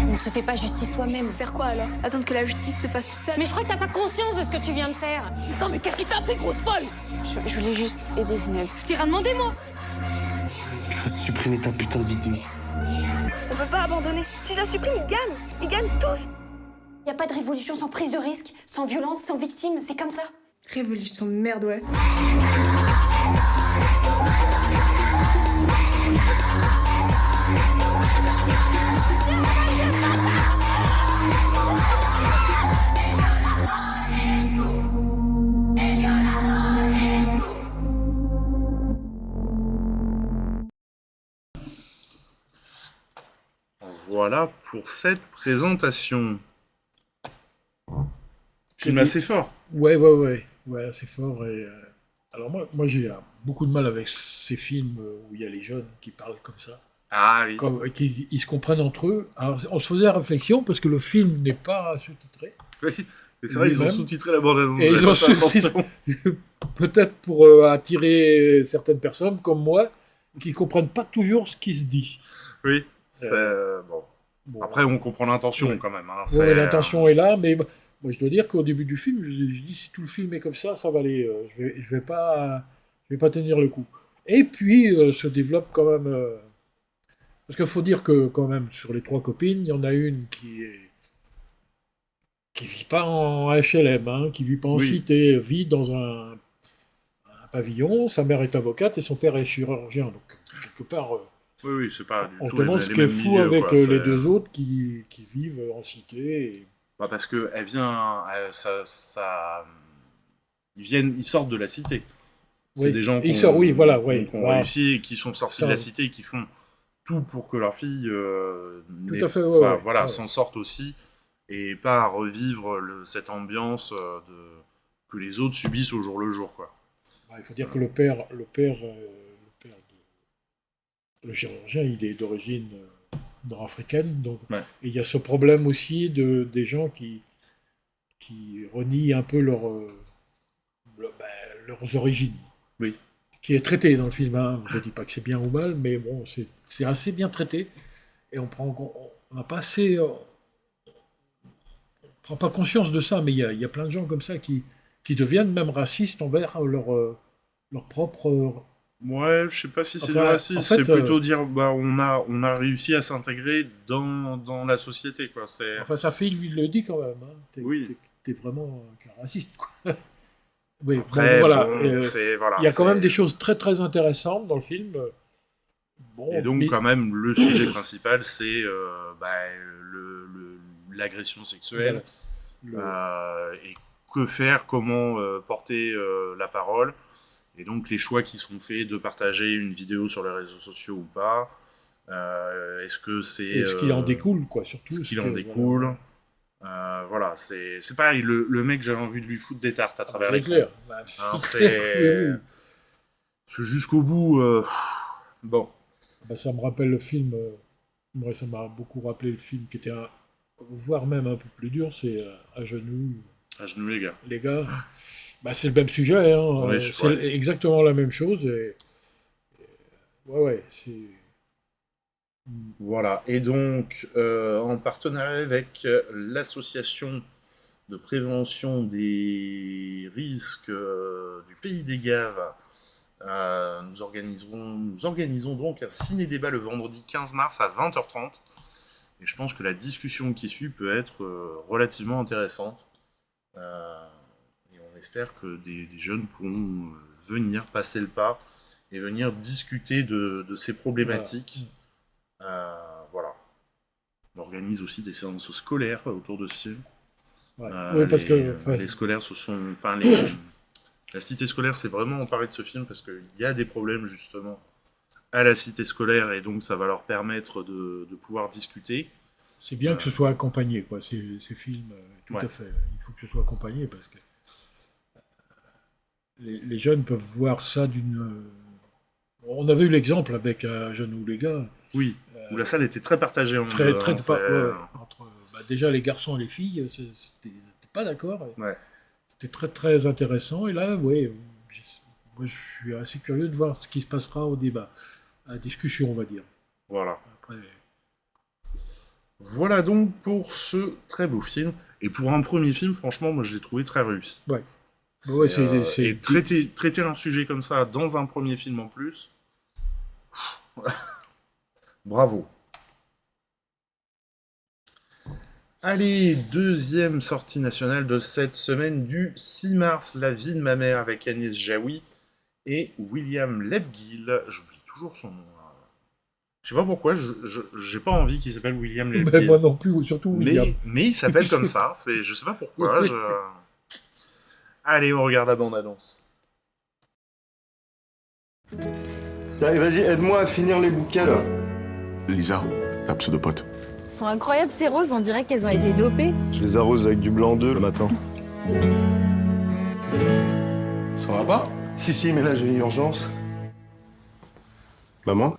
S16: On ne se fait pas justice soi-même. Faire quoi alors? Attendre que la justice se fasse toute seule?
S12: Mais je crois que t'as pas conscience de ce que tu viens de faire.
S14: Putain, mais qu'est-ce qui t'a pris, grosse folle?
S16: Je voulais juste aider Zineb.
S12: Je t'ai rien demandé, moi.
S1: Supprimer ta putain de vidéo.
S16: On peut pas abandonner. Si je la supprime, ils gagnent. Ils gagnent tous.
S12: Y a pas de révolution sans prise de risque, sans violence, sans victime, c'est comme ça.
S16: Révolution de merde, ouais.
S3: Voilà pour cette présentation. Film assez fort.
S2: Ouais, assez fort. Et, alors moi j'ai beaucoup de mal avec ces films où il y a les jeunes qui parlent comme ça.
S3: Ah oui.
S2: Ils se comprennent entre eux. Alors on se faisait la réflexion parce que le film n'est pas sous-titré.
S3: Oui, c'est vrai, ils ont sous-titré la bande-annonce.
S2: Et ils ont sous-titré, peut-être pour attirer certaines personnes comme moi qui comprennent pas toujours ce qui se dit.
S3: Oui, c'est bon. Après, on comprend l'intention quand même. Hein.
S2: Ouais, l'intention est là, mais moi je dois dire qu'au début du film, je dis si tout le film est comme ça va aller. Je vais pas tenir le coup. Et puis se développe quand même. Parce qu'il faut dire que quand même sur les 3 copines, il y en a une qui vit pas en HLM, hein, qui vit pas en cité, vit dans un pavillon. Sa mère est avocate et son père est chirurgien, donc quelque part.
S3: Oui, c'est pas du
S2: on
S3: tout
S2: se demande
S3: les
S2: ce qui est
S3: mêmes
S2: fou
S3: milieux,
S2: avec
S3: quoi,
S2: les deux autres qui vivent en cité. Et...
S3: Bah parce que elle vient, ils sortent de la cité. C'est des gens qui ont réussi, qui sont sortis de la cité et qui font tout pour que leur fille s'en sorte aussi et pas revivre cette ambiance que les autres subissent au jour le jour, quoi.
S2: Bah, il faut dire que le chirurgien, il est d'origine nord-africaine, donc et il y a ce problème aussi des gens qui renient un peu leurs origines.
S3: Oui.
S2: Qui est traité dans le film. Hein. Je ne dis pas que c'est bien ou mal, mais bon, c'est assez bien traité. Et on n'a pas assez... on prend pas conscience de ça, mais il y a plein de gens comme ça qui deviennent même racistes envers leur propre...
S3: Ouais, je sais pas si c'est du racisme, en fait, c'est plutôt dire on a réussi à s'intégrer dans la société, quoi.
S2: Enfin, sa fille lui le dit quand même. Hein. T'es vraiment un raciste, quoi. Oui,
S3: après,
S2: voilà.
S3: Il
S2: y a quand même des choses très très intéressantes dans le film.
S3: Et donc quand même le sujet principal c'est l'agression sexuelle et que faire, comment porter la parole. Et donc les choix qui sont faits de partager une vidéo sur les réseaux sociaux ou pas, est-ce que c'est...
S2: Et ce qu'il en découle, quoi, surtout.
S3: Ce qu'il en découle. Voilà, c'est pareil, le mec, j'avais envie de lui foutre des tartes à travers les
S2: clair.
S3: C'est jusqu'au bout... Bon.
S2: Ça me rappelle le film, ça m'a beaucoup rappelé le film qui était, voire même un peu plus dur, c'est À genoux.
S3: À genoux, les gars.
S2: Les gars. C'est le même sujet, hein. C'est exactement la même chose. Et... c'est...
S3: Voilà, et donc, en partenariat avec l'association de prévention des risques du Pays des Gaves, nous organisons donc un ciné-débat le vendredi 15 mars à 20h30. Et je pense que la discussion qui suit peut être relativement intéressante. Et on espère que des jeunes pourront venir passer le pas et venir discuter de ces problématiques. Voilà. On organise aussi des séances scolaires autour de ce film.
S2: Oui, parce que
S3: les scolaires se sont... Enfin, la cité scolaire, c'est vraiment emparé de ce film parce qu'il y a des problèmes justement à la cité scolaire et donc ça va leur permettre de pouvoir discuter.
S2: C'est bien que ce soit accompagné, quoi, ces films, tout à fait. Il faut que ce soit accompagné parce que les jeunes peuvent voir ça d'une... On avait eu l'exemple avec Un jeune ou les gars.
S3: Oui, où la salle était très partagée.
S2: Entre déjà les garçons et les filles, c'était pas d'accord. C'était très très intéressant. Et là, moi je suis assez curieux de voir ce qui se passera au débat, à la discussion, on va dire.
S3: Voilà.
S2: Après...
S3: Voilà donc pour ce très beau film. Et pour un premier film, franchement, moi je l'ai trouvé très réussi.
S2: Ouais.
S3: Et traiter un sujet comme ça dans un premier film en plus, bravo. Allez, deuxième sortie nationale de cette semaine du 6 mars, La vie de ma mère avec Agnès Jaoui et William Lebguil. J'oublie toujours son nom. Je sais pas pourquoi, j'ai pas envie qu'il s'appelle William Lebguil.
S2: Moi non plus, surtout William.
S3: Mais il s'appelle comme ça, je sais pas pourquoi. Allez, on regarde la bande-annonce.
S8: Allez, vas-y, aide-moi à finir les bouquets, là.
S17: Lisa, ta pseudopote.
S16: Elles sont incroyables ces roses, on dirait qu'elles ont été dopées.
S8: Je les arrose avec du blanc d'œuf le matin.
S17: Ça va pas?
S8: Si, mais là j'ai une urgence. Maman?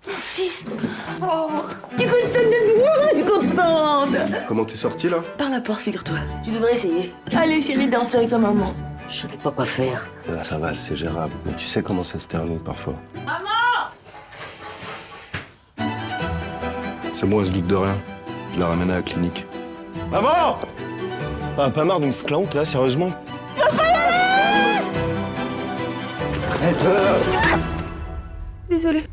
S18: Mon fils. Oh, tu es contente de moi, je suis contente.
S8: Comment t'es sortie, là?
S18: Par la porte, figure-toi. Tu devrais essayer. Allez, chérie, danse avec ta maman. Je savais pas quoi faire.
S8: Là, ça va, c'est gérable. Mais tu sais comment ça se termine parfois.
S18: Maman!
S8: C'est moi, elle se doute de rien. Je la ramène à la clinique. Maman! Ah, pas marre de me foutre la honte, là, sérieusement?
S18: Désolée.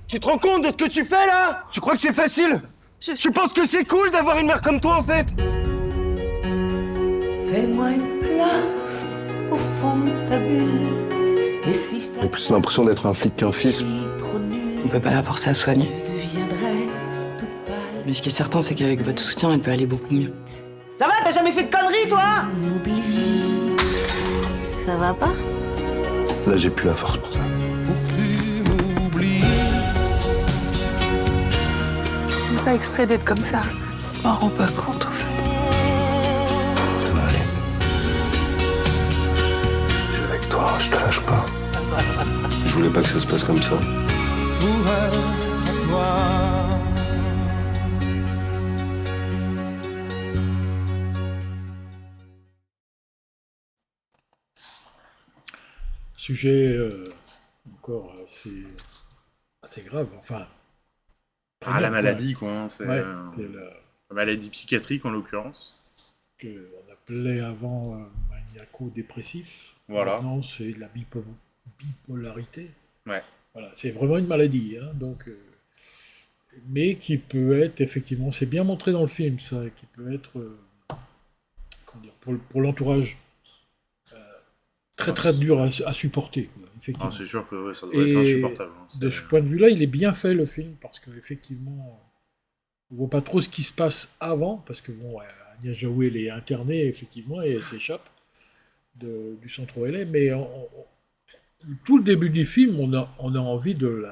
S8: Tu te rends compte de ce que tu fais, là? Tu crois que c'est facile? Tu penses que c'est cool d'avoir une mère comme toi, en fait?
S18: Fais-moi une place au fond de ta bulle. Et si je
S8: J'ai plus l'impression d'être un flic qu'un fils.
S19: On peut pas la forcer à soigner.
S18: deviendrais toute pâle.
S19: Mais ce qui est certain, c'est qu'avec votre soutien, elle peut aller beaucoup mieux.
S18: Ça va, t'as jamais fait de conneries, toi?
S16: Ça va pas?
S8: Là, j'ai plus la force pour ça.
S18: Je fais pas exprès d'être comme ça. Je m'en rends pas compte, en fait.
S8: Ça va aller. Je suis avec toi, je te lâche pas. Je voulais pas que ça se passe comme ça.
S2: Sujet encore assez grave, enfin...
S3: la maladie, quoi. Hein, c'est
S2: la
S3: maladie psychiatrique, en l'occurrence.
S2: On appelait avant maniaco-dépressif.
S3: Voilà.
S2: Maintenant, c'est la bipolarité.
S3: Ouais.
S2: Voilà, c'est vraiment une maladie, hein, donc... mais qui peut être, effectivement, c'est bien montré dans le film, ça, qui peut être, comment dire, pour l'entourage, très très dur à supporter, quoi, effectivement.
S3: Ah, c'est sûr que ça doit être insupportable. Hein,
S2: de ce point de vue-là, il est bien fait, le film, parce qu'effectivement, on voit pas trop ce qui se passe avant, parce que, bon, Agnès Jaoui, elle est internée, effectivement, et elle s'échappe du centre où elle est, mais tout le début du film, on a envie de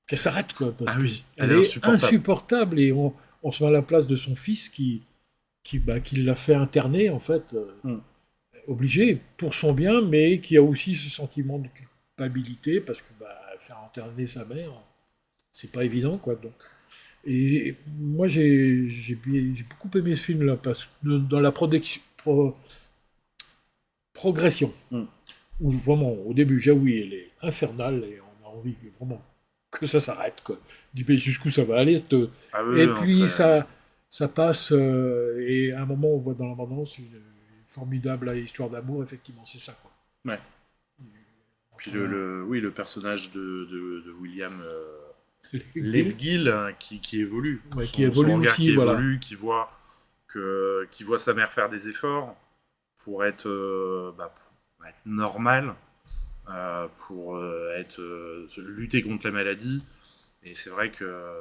S2: qu'elle s'arrête, quoi. Parce elle est insupportable, et on se met à la place de son fils qui l'a fait interner, en fait, obligé, pour son bien, mais qui a aussi ce sentiment de culpabilité, parce que faire interner sa mère, c'est pas évident, quoi. Donc. Et moi, j'ai beaucoup aimé ce film-là, parce que dans la progression, où vraiment, au début, Jaoui, elle est infernale, et on a envie vraiment que ça s'arrête, quoi. On dit, jusqu'où ça va aller, et puis ça passe, et à un moment, on voit dans l'abondance une formidable histoire d'amour, effectivement, c'est ça, quoi.
S3: Ouais. Puis le personnage de William Lebguil, qui évolue.
S2: Ouais, qui évolue aussi,
S3: qui évolue, qui voit sa mère faire des efforts pour être être normal pour lutter contre la maladie. Et c'est vrai que,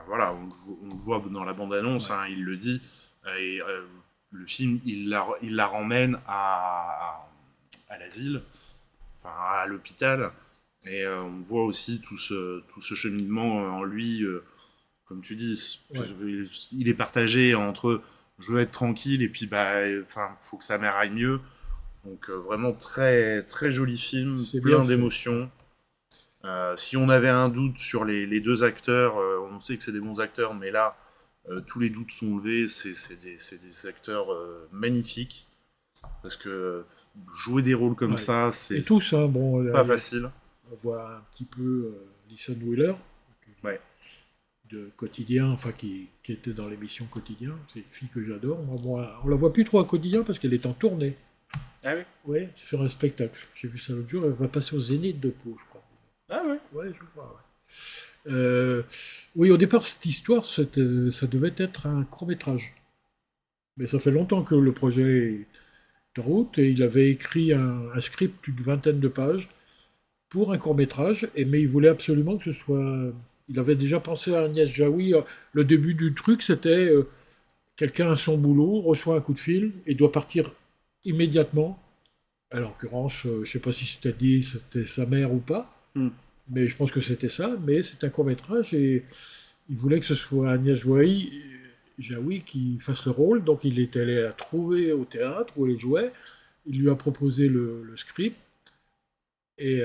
S3: voilà, on le voit dans la bande-annonce, hein, il le dit, et le film, il la ramène à l'asile, à l'hôpital, et on voit aussi tout ce cheminement en lui, comme tu dis, il est partagé entre je veux être tranquille et puis faut que sa mère aille mieux. Donc vraiment très très joli film, plein d'émotions. Si on avait un doute sur les deux acteurs, on sait que c'est des bons acteurs, mais là tous les doutes sont levés. C'est des acteurs magnifiques, parce que jouer des rôles comme ça, c'est
S2: tous, hein,
S3: pas facile.
S2: On voit un petit peu Alison Wheeler, de Quotidien, qui était dans l'émission Quotidien. C'est une fille que j'adore. On la voit plus trop à Quotidien parce qu'elle est en tournée.
S3: Ah oui?
S2: Ouais, sur un spectacle. J'ai vu ça l'autre jour. Elle va passer au Zénith de Pau, je crois.
S3: Ah ouais?
S2: Ouais, je crois, ouais. Oui, au départ, cette histoire, ça devait être un court-métrage. Mais ça fait longtemps que le projet est en route, et il avait écrit un script d'une 20aine de pages pour un court-métrage, mais il voulait absolument que ce soit... Il avait déjà pensé à Agnès Jaoui. Le début du truc, c'était quelqu'un a son boulot, reçoit un coup de fil et doit partir immédiatement. En l'occurrence, je ne sais pas si c'était sa mère ou pas, mais je pense que c'était ça. Mais c'est un court-métrage et il voulait que ce soit Agnès Jaoui qui fasse le rôle. Donc il est allé la trouver au théâtre où elle jouait. Il lui a proposé le script et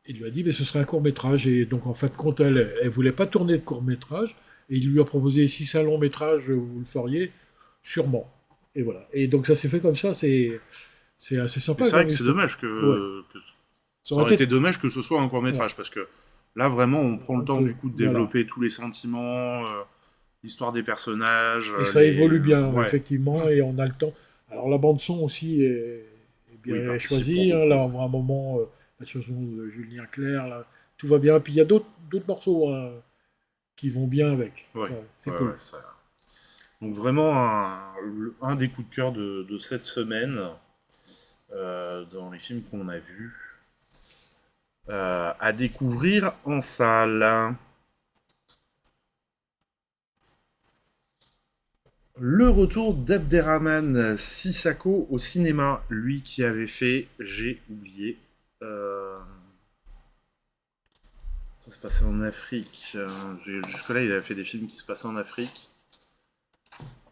S2: il lui a dit mais ce serait un court-métrage. Et donc en fin de compte, elle ne voulait pas tourner de court-métrage. Et il lui a proposé si c'est un long-métrage, vous le feriez sûrement. Et voilà. Et donc ça s'est fait comme ça, c'est assez sympa.
S3: C'est vrai que c'est dommage que ça aurait été dommage que ce soit un court-métrage, parce que là vraiment on prend le temps du coup de développer tous les sentiments, l'histoire des personnages.
S2: Et ça évolue bien, effectivement, et on a le temps. Alors la bande-son aussi est bien choisie. Là, on voit un moment, la chanson de Julien Clerc, là, tout va bien. Puis il y a d'autres morceaux qui vont bien avec. C'est cool.
S3: Donc vraiment un des coups de cœur de cette semaine dans les films qu'on a vus à découvrir en salle. Le retour d'Abderrahmane Sissako au cinéma, lui qui avait fait, j'ai oublié, ça se passait en Afrique. Jusque-là, il avait fait des films qui se passaient en Afrique.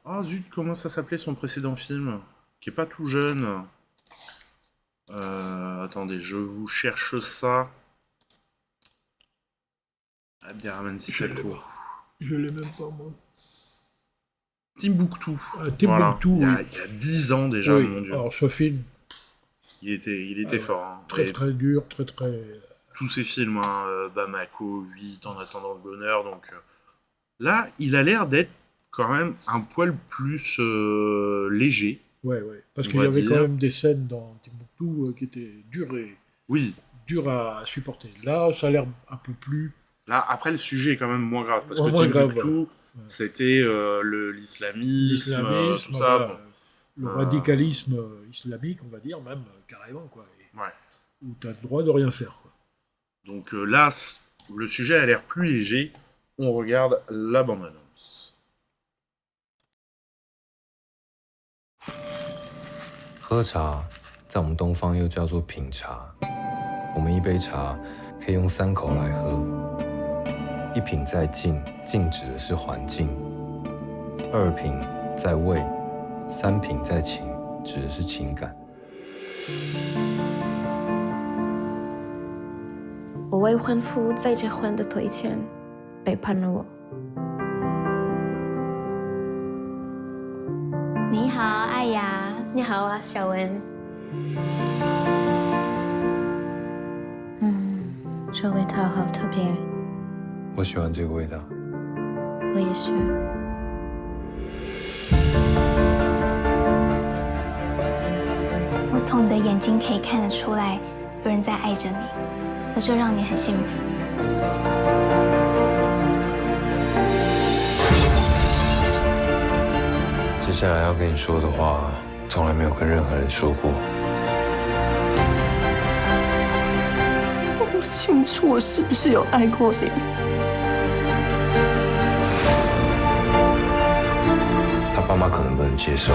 S3: Ah zut, comment ça s'appelait son précédent film? Qui est pas tout jeune. Attendez, je vous cherche ça. Abderrahmane Sissako.
S2: Je l'ai même pas, moi.
S3: Timbuktu.
S2: Timbuktu,
S3: voilà. Il y a 10 ans déjà, mon Dieu.
S2: Alors ce film...
S3: Il était fort. Hein.
S2: Très dur, très...
S3: Tous ces films, Bamako, 8, En attendant le bonheur, donc... là, il a l'air d'être quand même un poil plus léger.
S2: Ouais, parce qu'il y avait quand même des scènes dans Timbuktu qui étaient dures à supporter. Là, ça a l'air un peu plus...
S3: Là, après, le sujet est quand même moins grave, parce que Timbuktu, c'était l'islamisme, tout ça.
S2: Voilà, le radicalisme islamique, on va dire, même carrément, quoi. Où tu as le droit de rien faire, quoi.
S3: Donc là, le sujet a l'air plus léger. On regarde la bande-annonce.
S5: 喝茶，在我们东方又叫做品茶。我们一杯茶可以用3口来喝。一品在静，静指的是环境；二品在味，三品在情，指的是情感。
S16: 我未婚夫在结婚的推前背叛了我。
S11: 你好，艾雅。
S16: 你好啊，小文。
S11: 这味道好特别。
S5: 我喜欢这个味道。
S11: 我也是。我从你的眼睛可以看得出来，有人在爱着你，那就让你很幸福。
S5: 接下来要跟你说的话，从来没有跟任何人说过。
S18: 清楚我是不是有爱过你。
S5: 他爸妈可能不能接受。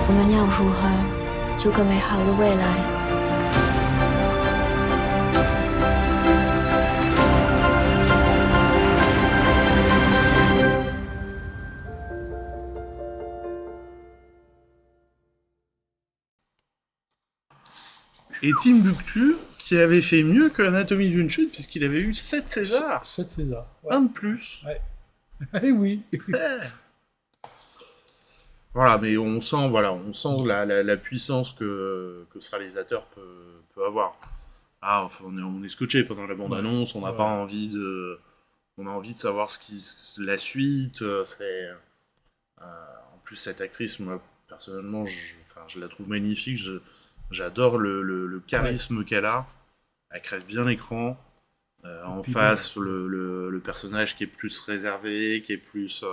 S11: 我们要如何有个美好的未来？Et
S3: Timbuktu, qui avait fait mieux que l'Anatomie d'une chute, puisqu'il avait eu 7 Césars.
S2: 7 Césars. Ouais.
S3: Un de plus.
S2: Ouais. Eh oui.
S3: Voilà, mais on sent la puissance que ce réalisateur peut avoir. Ah, enfin, on est scotché pendant la bande-annonce, on n'a pas envie de... On a envie de savoir la suite. En plus, cette actrice, moi, personnellement, je la trouve magnifique. J'adore le charisme qu'elle a. Elle crève bien l'écran. En face, le personnage qui est plus réservé, qui est plus...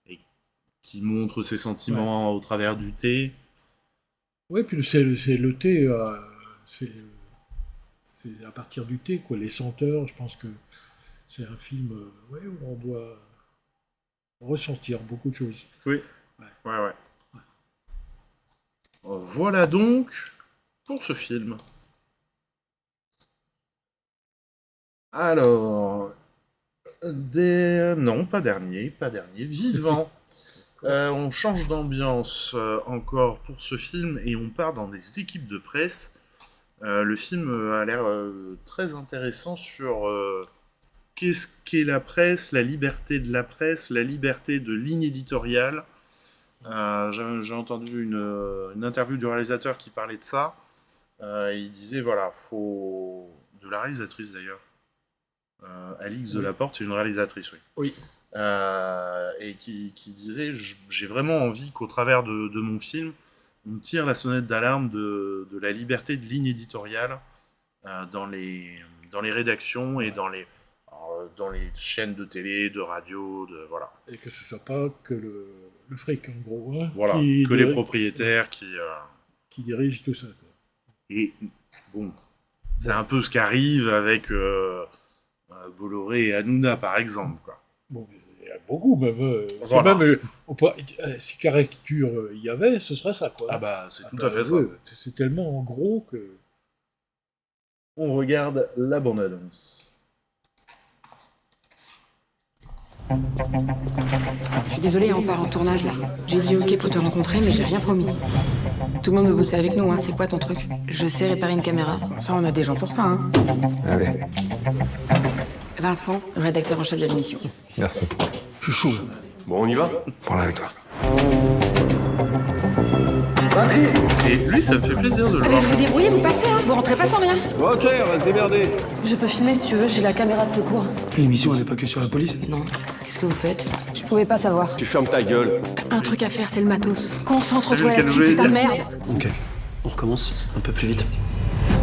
S3: et qui montre ses sentiments au travers du thé.
S2: Oui, puis c'est le thé, c'est à partir du thé, quoi. Les senteurs, je pense que c'est un film où on doit ressentir beaucoup de choses.
S3: Oui, ouais. Voilà donc pour ce film. Alors, non, pas dernier, Vivant. On change d'ambiance encore pour ce film et on part dans des équipes de presse. Le film a l'air très intéressant sur qu'est-ce qu'est la presse, la liberté de la presse, la liberté de ligne éditoriale. J'ai entendu une interview du réalisateur qui parlait de ça. Il disait, voilà, de la réalisatrice d'ailleurs. Alix Delaporte, c'est une réalisatrice, oui. Et qui disait, j'ai vraiment envie qu'au travers de mon film, on tire la sonnette d'alarme de la liberté de ligne éditoriale dans les rédactions et dans les chaînes de télé, de radio, voilà.
S2: Et que ce soit pas que le fric, en gros. Hein,
S3: voilà, que les propriétaires qui
S2: dirigent tout ça. Quoi.
S3: Et bon, c'est un peu ce qui arrive avec Bolloré et Hanouna, par exemple, quoi.
S2: Bon, il y a beaucoup, même. Si caricature il y avait, ce serait ça, quoi.
S3: Ah bah, c'est tout à fait ça.
S2: C'est tellement en gros que...
S3: On regarde la bande-annonce.
S19: Je suis désolée, on part en tournage là. J'ai dit ok pour te rencontrer, mais j'ai rien promis. Tout le monde veut bosser avec nous, hein. C'est quoi ton truc? Je sais réparer une caméra. Ça, on a des gens pour ça, hein.
S5: Allez.
S19: Vincent, le rédacteur en chef de l'émission.
S5: Merci.
S8: Je suis chaud. Bon, on y va?
S5: Prends-la avec toi.
S3: Et lui, ça me fait plaisir de le
S19: Ah, mais
S3: voir.
S19: vous vous débrouillez, vous passez, hein. Vous rentrez pas sans rien.
S8: Ok, on va se démerder.
S18: Je peux filmer si tu veux, j'ai la caméra de secours.
S13: L'émission, elle n'est pas que sur la police.
S19: Non. Qu'est-ce que vous faites?
S18: Je pouvais pas savoir.
S8: Tu fermes ta gueule.
S19: Un truc à faire, c'est le matos. Concentre-toi
S3: C'est lequel
S19: là-dessus,
S3: vous voulez
S19: putain de
S3: dire
S19: merde.
S13: Ok, on recommence un peu plus vite.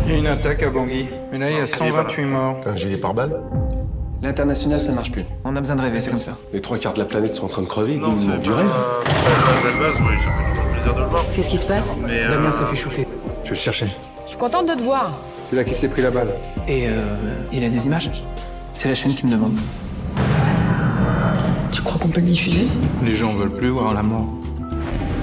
S7: Il y a une attaque à Bangui, mais là il y a 128 morts.
S8: Un gilet pare-balles?
S13: L'international, ça marche plus. On a besoin de rêver, c'est comme ça.
S8: Les 3/4 de la planète sont en train de crever.
S3: Non, c'est
S8: du rêve.
S3: pas la base, oui, ça fait toujours plaisir de le voir.
S19: Qu'est-ce qui se passe?
S3: Mais,
S13: Damien s'est fait shooter.
S5: Je le cherchais.
S18: Je suis contente de te voir.
S5: C'est là qu'il s'est pris la balle.
S13: Et il a des images. C'est la chaîne qui me demande.
S19: Tu crois qu'on peut le diffuser?
S7: Les gens veulent plus voir la mort.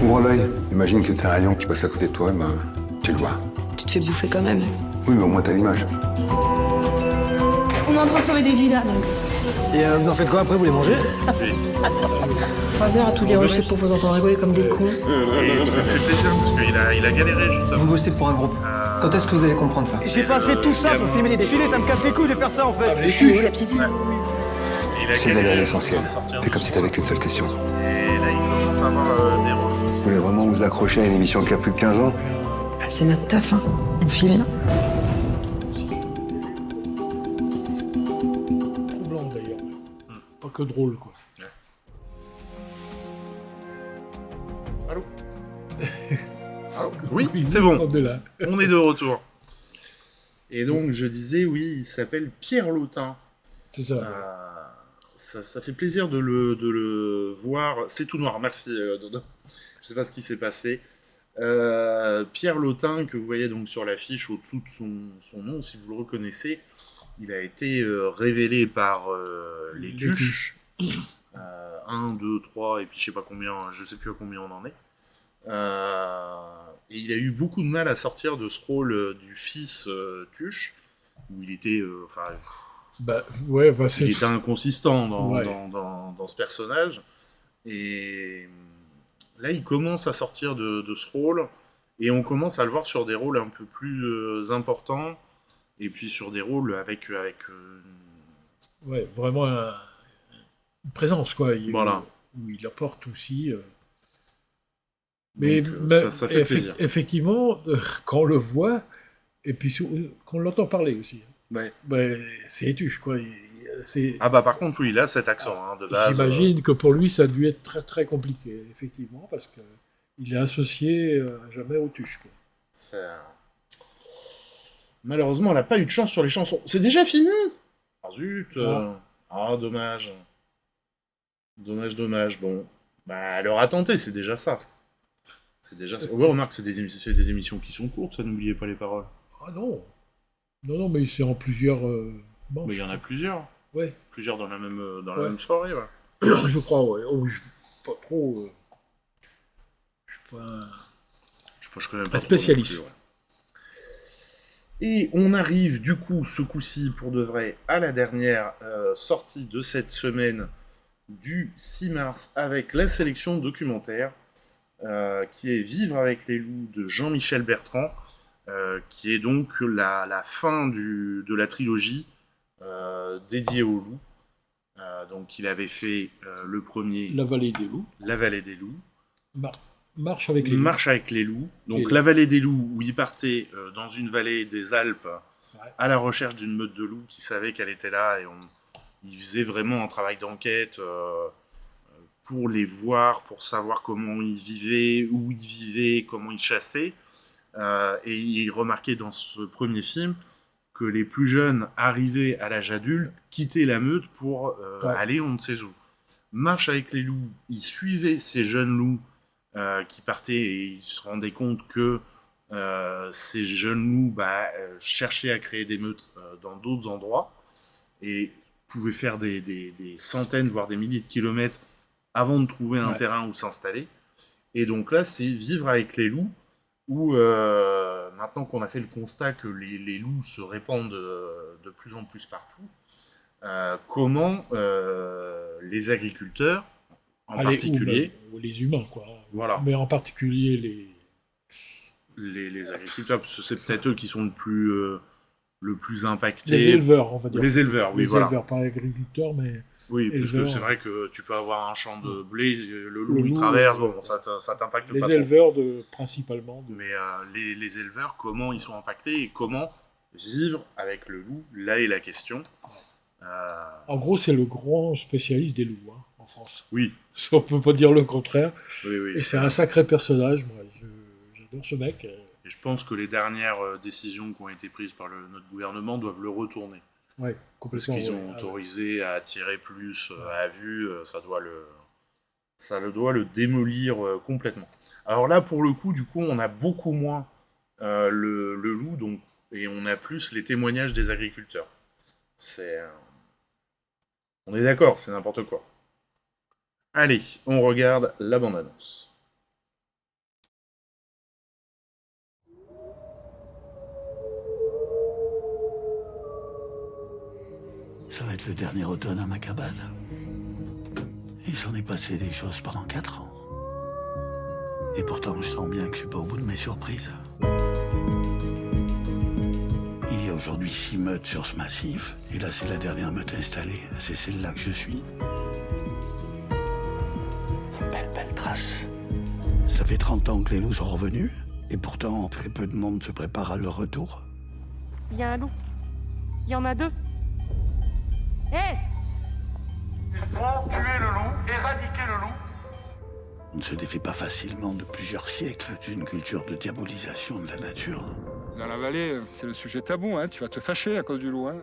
S5: Ouvre l'œil. Imagine que t'as un lion qui passe à côté de toi, ben, tu le vois.
S19: Tu te fais bouffer quand même.
S5: Oui, mais au moins t'as l'image.
S18: On est en train de sauver des vies là, donc.
S13: Et vous en faites quoi après? Vous les mangez?
S19: 3 heures à tout dérocher pour vous entendre rigoler comme des cons.
S3: Et ça me fait plaisir parce qu'il a galéré justement.
S13: Vous bossez pour un groupe. Quand est-ce que vous allez comprendre ça?
S6: J'ai pas fait tout ça pour filmer les défilés, ça me casse les couilles de faire ça en fait.
S19: Je suis où, la petite fille?
S5: C'est d'aller à l'essentiel. Fais comme si t'avais qu'une seule question.
S3: Et là, il commence à avoir des rôles.
S5: Vous voulez vraiment vous accrocher à une émission qui a plus de 15 ans?
S19: C'est notre taf, hein. On filme.
S2: Troublant d'ailleurs. Pas que drôle, quoi.
S3: Allô? Oui, c'est bon. On est de retour. Et donc, je disais, oui, il s'appelle Pierre Lautin.
S2: C'est ça.
S3: Ça fait plaisir de le voir. C'est tout noir, merci Dodo. Je sais pas ce qui s'est passé. Pierre Lotin, que vous voyez donc sur l'affiche au-dessous de son nom, si vous le reconnaissez, il a été révélé par les Tuches. 1, 2, 3, et puis je sais pas combien, je sais plus à combien on en est. Et il a eu beaucoup de mal à sortir de ce rôle du fils Tuche, où il était... il était inconsistant dans ce personnage. Et là, il commence à sortir de ce rôle, et on commence à le voir sur des rôles un peu plus importants, et puis sur des rôles avec
S2: vraiment une présence, quoi.
S3: Voilà.
S2: Où il apporte aussi...
S3: Mais ça fait plaisir.
S2: Effectivement, quand on le voit, et puis qu'on l'entend parler aussi, c'est Étuche, quoi.
S3: Par contre, oui, il a cet accent de base.
S2: J'imagine que pour lui, ça a dû être très très compliqué, effectivement, parce qu'il est associé à jamais aux Tuches, quoi.
S3: Malheureusement, elle n'a pas eu de chance sur les chansons. C'est déjà fini. Ah zut. Dommage. Dommage. Bon, elle aura tenté, c'est déjà ça. Remarque, c'est des émissions qui sont courtes, ça, n'oubliez pas les paroles.
S2: Ah non, mais c'est en plusieurs manches.
S3: Mais il y en a plusieurs.
S2: Ouais.
S3: Plusieurs dans la même soirée, ouais.
S2: Je crois, ouais. Oh, je pas trop...
S3: je connais pas
S2: spécialiste.
S3: Trop non plus, ouais. Et on arrive, du coup, ce coup-ci, pour de vrai, à la dernière sortie de cette semaine du 6 mars, avec la sélection documentaire, qui est Vivre avec les loups de Jean-Michel Bertrand, qui est donc la fin de la trilogie dédiée aux loups. Donc il avait fait le premier...
S2: La vallée des loups. Marche avec les loups. Donc la vallée des loups, où il partait dans une vallée des Alpes à la recherche d'une meute de loups qui savait qu'elle était là, et il faisait vraiment un travail d'enquête pour les voir, pour savoir comment ils vivaient, où ils vivaient, comment ils chassaient. Et il remarquait dans ce premier film que les plus jeunes arrivaient à l'âge adulte, quittaient la meute pour aller on ne sait où. Marche avec les loups, il suivait ces jeunes loups qui partaient, et il se rendait compte que ces jeunes loups cherchaient à créer des meutes dans d'autres endroits, et pouvaient faire des centaines, voire des milliers de kilomètres avant de trouver un terrain où s'installer. Et donc là, c'est Vivre avec les loups, où maintenant qu'on a fait le constat que les loups se répandent de plus en plus partout, comment les agriculteurs, en particulier... Ou les humains, quoi.
S3: Voilà.
S2: Mais en particulier
S3: les agriculteurs, parce que c'est peut-être eux qui sont le plus impactés.
S2: Les éleveurs, on va dire.
S3: Les éleveurs, oui,
S2: voilà. Les éleveurs, pas agriculteurs, mais...
S3: Oui, parce que c'est vrai que tu peux avoir un champ de blé, le loup il traverse, ça t'impacte pas trop.
S2: Les éleveurs, principalement.
S3: Mais les éleveurs, comment ils sont impactés, et comment vivre avec le loup, là est la question.
S2: En gros, c'est le grand spécialiste des loups, en France.
S3: Oui.
S2: On ne peut pas dire le contraire.
S3: Oui,
S2: et c'est un sacré personnage, moi, j'adore ce mec.
S3: Et je pense que les dernières décisions qui ont été prises par notre gouvernement doivent le retourner.
S2: Ouais, complètement.
S3: Parce qu'ils ont autorisé à attirer plus à vue, ça doit le démolir complètement. Alors là, pour le coup, on a beaucoup moins le loup, donc, et on a plus les témoignages des agriculteurs. On est d'accord, c'est n'importe quoi. Allez, on regarde la bande-annonce.
S9: Ça va être le dernier automne à ma cabane. Il s'en est passé des choses pendant 4 ans. Et pourtant, je sens bien que je suis pas au bout de mes surprises. Il y a aujourd'hui 6 meutes sur ce massif. Et là, c'est la dernière meute installée. C'est celle-là que je suis. Belle trace. Ça fait 30 ans que les loups sont revenus. Et pourtant, très peu de monde se prépare à leur retour.
S14: Il y a un loup. Il y en a 2. Hé!
S9: Il faut tuer le loup, éradiquer le loup. On ne se défait pas facilement de plusieurs siècles d'une culture de diabolisation de la nature.
S7: Dans la vallée, c'est le sujet tabou, hein. Tu vas te fâcher à cause du loup, hein.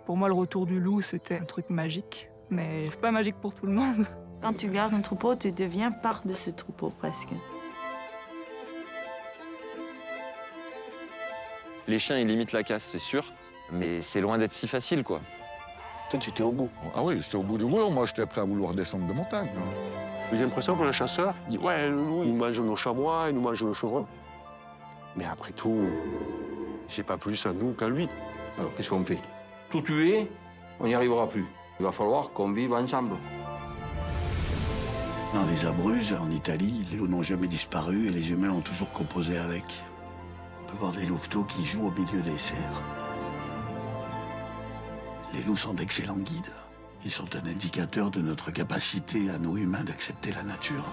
S20: Pour moi, le retour du loup, c'était un truc magique. Mais c'est pas magique pour tout le monde.
S21: Quand tu gardes un troupeau, tu deviens part de ce troupeau, presque.
S4: Les chiens, ils limitent la casse, c'est sûr. Mais c'est loin d'être si facile, quoi.
S15: Toi, tu étais au bout. Ah oui, j'étais au bout du bout. Moi, j'étais prêt à vouloir descendre de montagne.
S21: J'ai l'impression que le chasseur dit ouais, le loup, il mange nos chamois, il nous mange nos chevrons. Mais après tout, c'est pas plus à nous qu'à lui.
S22: Alors, qu'est-ce qu'on fait? Tout tuer, on n'y arrivera plus. Il va falloir qu'on vive ensemble.
S9: Dans les Abruzzes, en Italie, les loups n'ont jamais disparu et les humains ont toujours composé avec. On peut voir des louveteaux qui jouent au milieu des cerfs. Les loups sont d'excellents guides. Ils sont un indicateur de notre capacité à nous humains d'accepter la nature.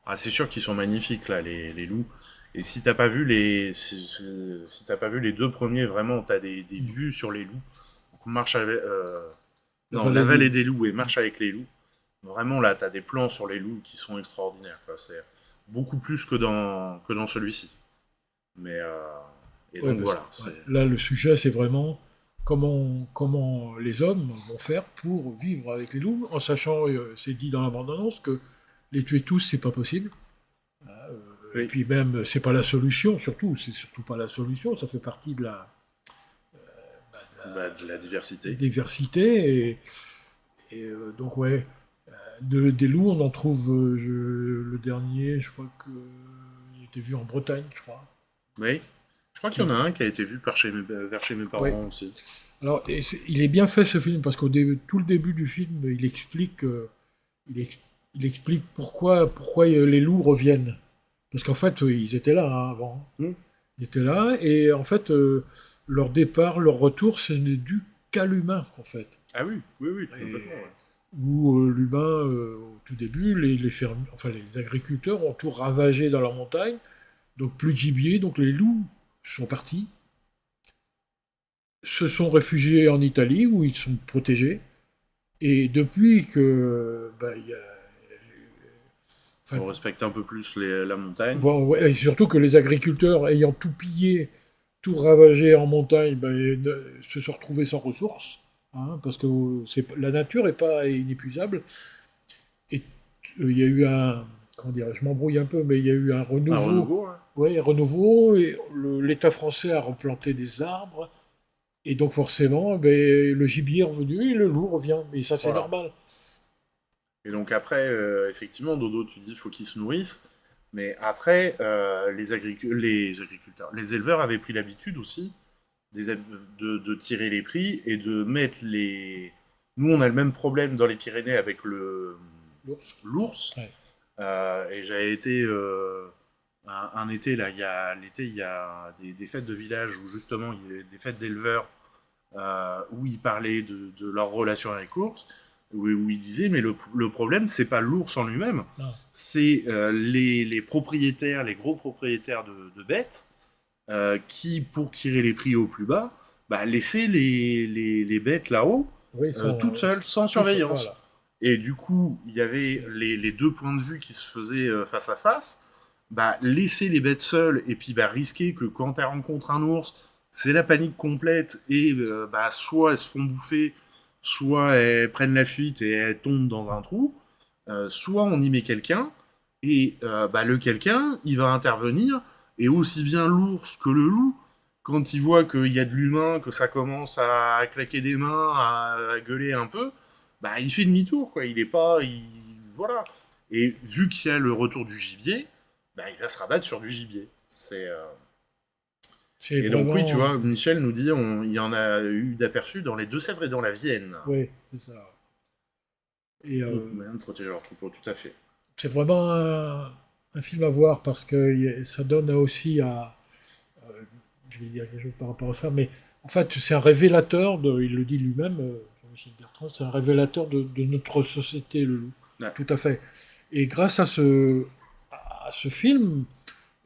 S3: Ah, c'est sûr qu'ils sont magnifiques là, les loups. Et si t'as pas vu les, si t'as pas vu les deux premiers, vraiment, t'as des vues sur les loups. Donc, marche avec, la vallée des loups et marche avec les loups. Vraiment là, t'as des plans sur les loups qui sont extraordinaires, quoi. C'est beaucoup plus que dans celui-ci. Mais et donc voilà.
S2: Là, le sujet, c'est vraiment comment les hommes vont faire pour vivre avec les loups, en sachant, c'est dit dans la bande-annonce, que les tuer tous, c'est pas possible. Et puis même, c'est pas la solution, surtout, c'est surtout pas la solution, ça fait partie de la
S3: diversité.
S2: Et donc ouais, des loups, on en trouve, le dernier, je crois qu'il était vu en Bretagne, je crois.
S3: Oui, je crois qu'il y en a un qui a été vu vers chez mes parents aussi.
S2: Alors, il est bien fait ce film, parce tout le début du film, il explique pourquoi les loups reviennent. Parce qu'en fait, ils étaient là avant. Ils étaient là, et en fait, leur départ, leur retour, ce n'est dû qu'à l'humain, en fait.
S3: Ah oui, complètement.
S2: Où l'humain, au tout début, les agriculteurs ont tout ravagé dans la montagne, donc plus de gibier, donc les loups sont partis, se sont réfugiés en Italie, où ils sont protégés, et depuis que
S3: on respecte un peu plus la montagne.
S2: Bon, ouais, et surtout que les agriculteurs, ayant tout pillé, tout ravagé en montagne, se sont retrouvés sans ressources, hein, parce que la nature n'est pas inépuisable. Et il y a eu je m'embrouille un peu, mais il y a eu un renouveau.
S3: Un renouveau, hein.
S2: Oui, un renouveau, et l'État français a replanté des arbres, et donc forcément, le gibier est revenu et le loup revient. Et ça, c'est normal.
S3: Et donc après, effectivement, Dodo, tu dis qu'il faut qu'ils se nourrissent, mais après, les éleveurs avaient pris l'habitude aussi de tirer les prix et de mettre les... Nous, on a le même problème dans les Pyrénées avec l'ours. Ouais. Et j'avais été un été, là, il y a des fêtes de village où justement, il y a des fêtes d'éleveurs où ils parlaient de leur relation avec l'ours. Où il disait, mais le problème, c'est pas l'ours en lui-même, c'est les propriétaires, les gros propriétaires de bêtes, qui, pour tirer les prix au plus bas, laissaient les bêtes là-haut, toutes seules, sans surveillance. Voilà. Et du coup, il y avait les deux points de vue qui se faisaient face à face, laisser les bêtes seules, et puis risquer que quand elles rencontrent un ours, c'est la panique complète, et soit elles se font bouffer, soit elles prennent la fuite et elles tombent dans un trou, soit on y met quelqu'un, et le quelqu'un, il va intervenir, et aussi bien l'ours que le loup, quand il voit qu'il y a de l'humain, que ça commence à claquer des mains, à gueuler un peu, il fait demi-tour, quoi. Il est pas... Voilà. Et vu qu'il y a le retour du gibier, il va se rabattre sur du gibier. Et donc oui, tu vois, Michel nous dit, il y en a eu d'aperçus dans les Deux-Sèvres et dans la Vienne.
S2: Oui, c'est ça. Et
S3: moyen de protéger leur troupeau, tout à fait.
S2: C'est vraiment un film à voir, parce que ça donne aussi à... je vais dire quelque chose par rapport à ça, mais en fait, c'est un révélateur, il le dit lui-même, Jean-Michel Bertrand, c'est un révélateur de notre société, le loup. Ouais. Tout à fait. Et grâce à ce film,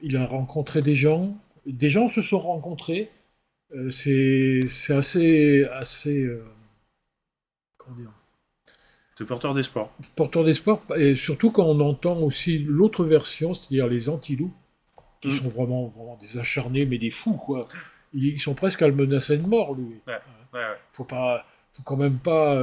S2: il a rencontré des gens se sont rencontrés, c'est assez comment dire,
S3: c'est porteur d'espoir.
S2: Porteur d'espoir, et surtout quand on entend aussi l'autre version, c'est-à-dire les anti-loups, qui sont vraiment des acharnés, mais des fous, quoi. Ils sont presque à le menacer de mort, lui.
S3: Ouais.
S2: Faut quand même pas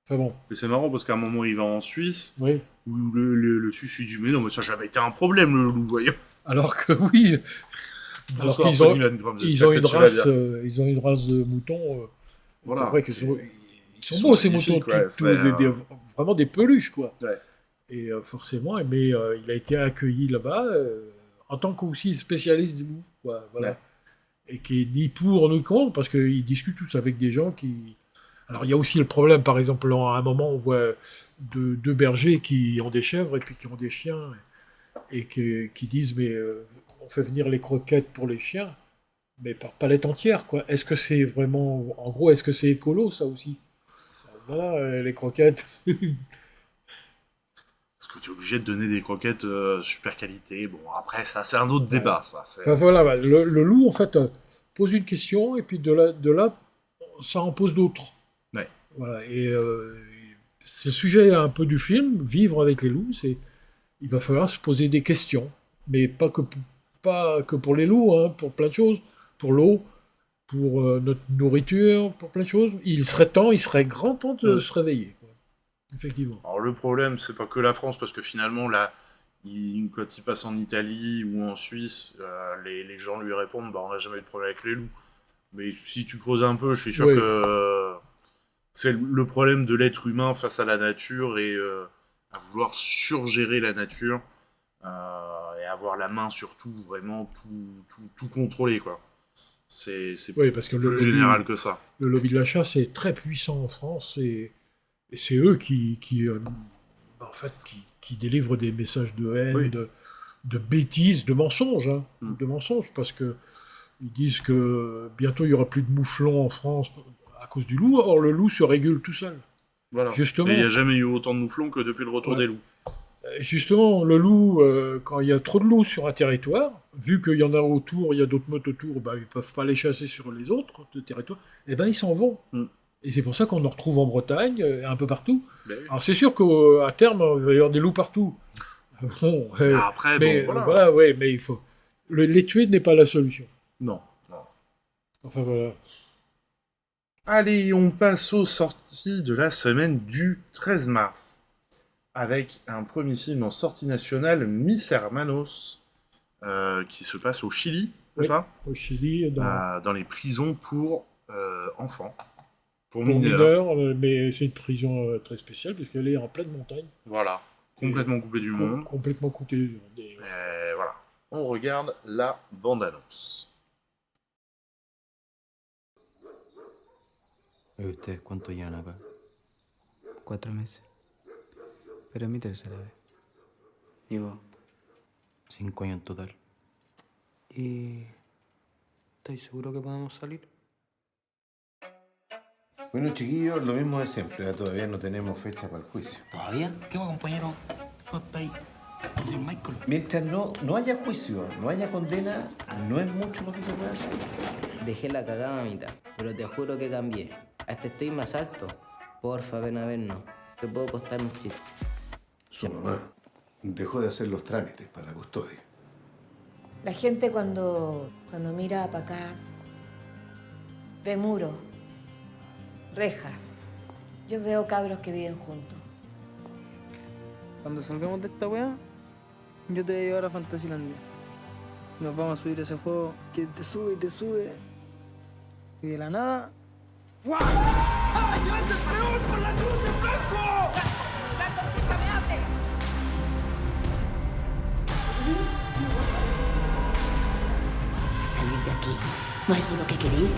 S2: Enfin bon.
S3: Et c'est marrant parce qu'à un moment, il va en Suisse,
S2: Oui.
S3: où le Suisse lui dit mais non, mais ça n'a jamais été un problème, le loup, voyons.
S2: Alors que oui. Alors qu'ils ont une race de moutons.
S3: Voilà.
S2: C'est vrai qu'ils sont beaux ces moutons, vraiment des peluches quoi.
S3: Ouais.
S2: Et forcément, mais il a été accueilli là-bas en tant qu'aussi spécialiste du loup, quoi. Voilà.
S3: Ouais.
S2: Et qui est ni pour ni contre parce qu'ils discutent tous avec des gens qui. Alors il y a aussi le problème, par exemple, à un moment on voit deux bergers qui ont des chèvres et puis qui ont des chiens et qui disent mais on fait venir les croquettes pour les chiens, mais par palette entière, quoi. Est-ce que c'est vraiment... En gros, est-ce que c'est écolo, ça aussi? Voilà, les croquettes.
S3: Parce que tu es obligé de donner des croquettes super qualité. Bon, après, ça, c'est un autre débat, ça.
S2: Enfin, voilà, le loup, en fait, pose une question, et puis de là ça en pose d'autres.
S3: Ouais.
S2: Voilà, et c'est le sujet un peu du film, vivre avec les loups, il va falloir se poser des questions, mais pas que pour les loups, hein, pour plein de choses, pour l'eau, pour notre nourriture, pour plein de choses. Il serait grand temps de se réveiller, quoi. Effectivement.
S3: Alors le problème, c'est pas que la France, parce que finalement, là, quand il passe en Italie ou en Suisse, les gens lui répondent bah, on n'a jamais eu de problème avec les loups. Mais si tu creuses un peu, je suis sûr que c'est le problème de l'être humain face à la nature et à vouloir surgérer la nature et avoir la main sur tout, vraiment tout contrôler, quoi. C'est
S2: parce que
S3: plus général que ça.
S2: Le lobby de la chasse est très puissant en France et c'est eux qui délivrent des messages de haine, de bêtises, de mensonges, hein, de mensonges, parce que ils disent que bientôt il y aura plus de mouflons en France à cause du loup. Or le loup se régule tout seul.
S3: Voilà.
S2: Justement.
S3: Et il n'y a jamais eu autant de mouflons que depuis le retour des loups.
S2: Justement, le loup, quand il y a trop de loups sur un territoire, vu qu'il y en a autour, il y a d'autres meutes autour, bah, ils ne peuvent pas les chasser sur les autres territoires, et ben ils s'en vont. Et c'est pour ça qu'on en retrouve en Bretagne, un peu partout. Oui. Alors c'est sûr qu'à terme, il va y avoir des loups partout. Bon,
S3: après,
S2: mais,
S3: bon, voilà.
S2: Mais il faut... les tuer n'est pas la solution.
S3: Non.
S2: Enfin voilà.
S3: Allez, on passe aux sorties de la semaine du 13 mars. Avec un premier film en sortie nationale, Mis Hermanos, qui se passe au Chili, c'est ça?
S2: Au Chili,
S3: dans les prisons pour enfants. Pour
S2: mineurs, mais c'est une prison très spéciale, puisqu'elle est en pleine montagne.
S3: Voilà, complètement coupée du monde.
S2: Complètement coupée.
S3: Voilà, on regarde la bande-annonce.
S1: ¿Y usted cuánto llevan acá? 4 meses. Pero es mi tercera vez. ¿Y vos? 5 años en total. ¿Y estáis seguros que podemos salir?
S10: Bueno, chiquillos, lo mismo de siempre. Todavía no tenemos fecha para el juicio.
S6: ¿Todavía? ¿Qué va, compañero? ¿Cómo está ahí? Yo soy Michael.
S10: Mientras no haya juicio, no haya condena, no es mucho lo que se puede hacer.
S23: Dejé la cagada, mamita, pero te juro que cambié. Hasta estoy más alto. Porfa, ven a vernos. Te puedo costar un chiste.
S10: Su mamá dejó de hacer los trámites para la custodia.
S24: La gente cuando mira para acá ve muro, reja. Yo veo cabros que viven juntos.
S6: Cuando salgamos de esta weá, yo te voy a llevar a Fantasylandia. Nos vamos a subir a ese juego que te sube. Y de la nada... ¡Guau! ¡Ay, yo ese peor por la luz de blanco! ¡La tortilla me abre!
S25: Salir de aquí. ¿No es lo que quería?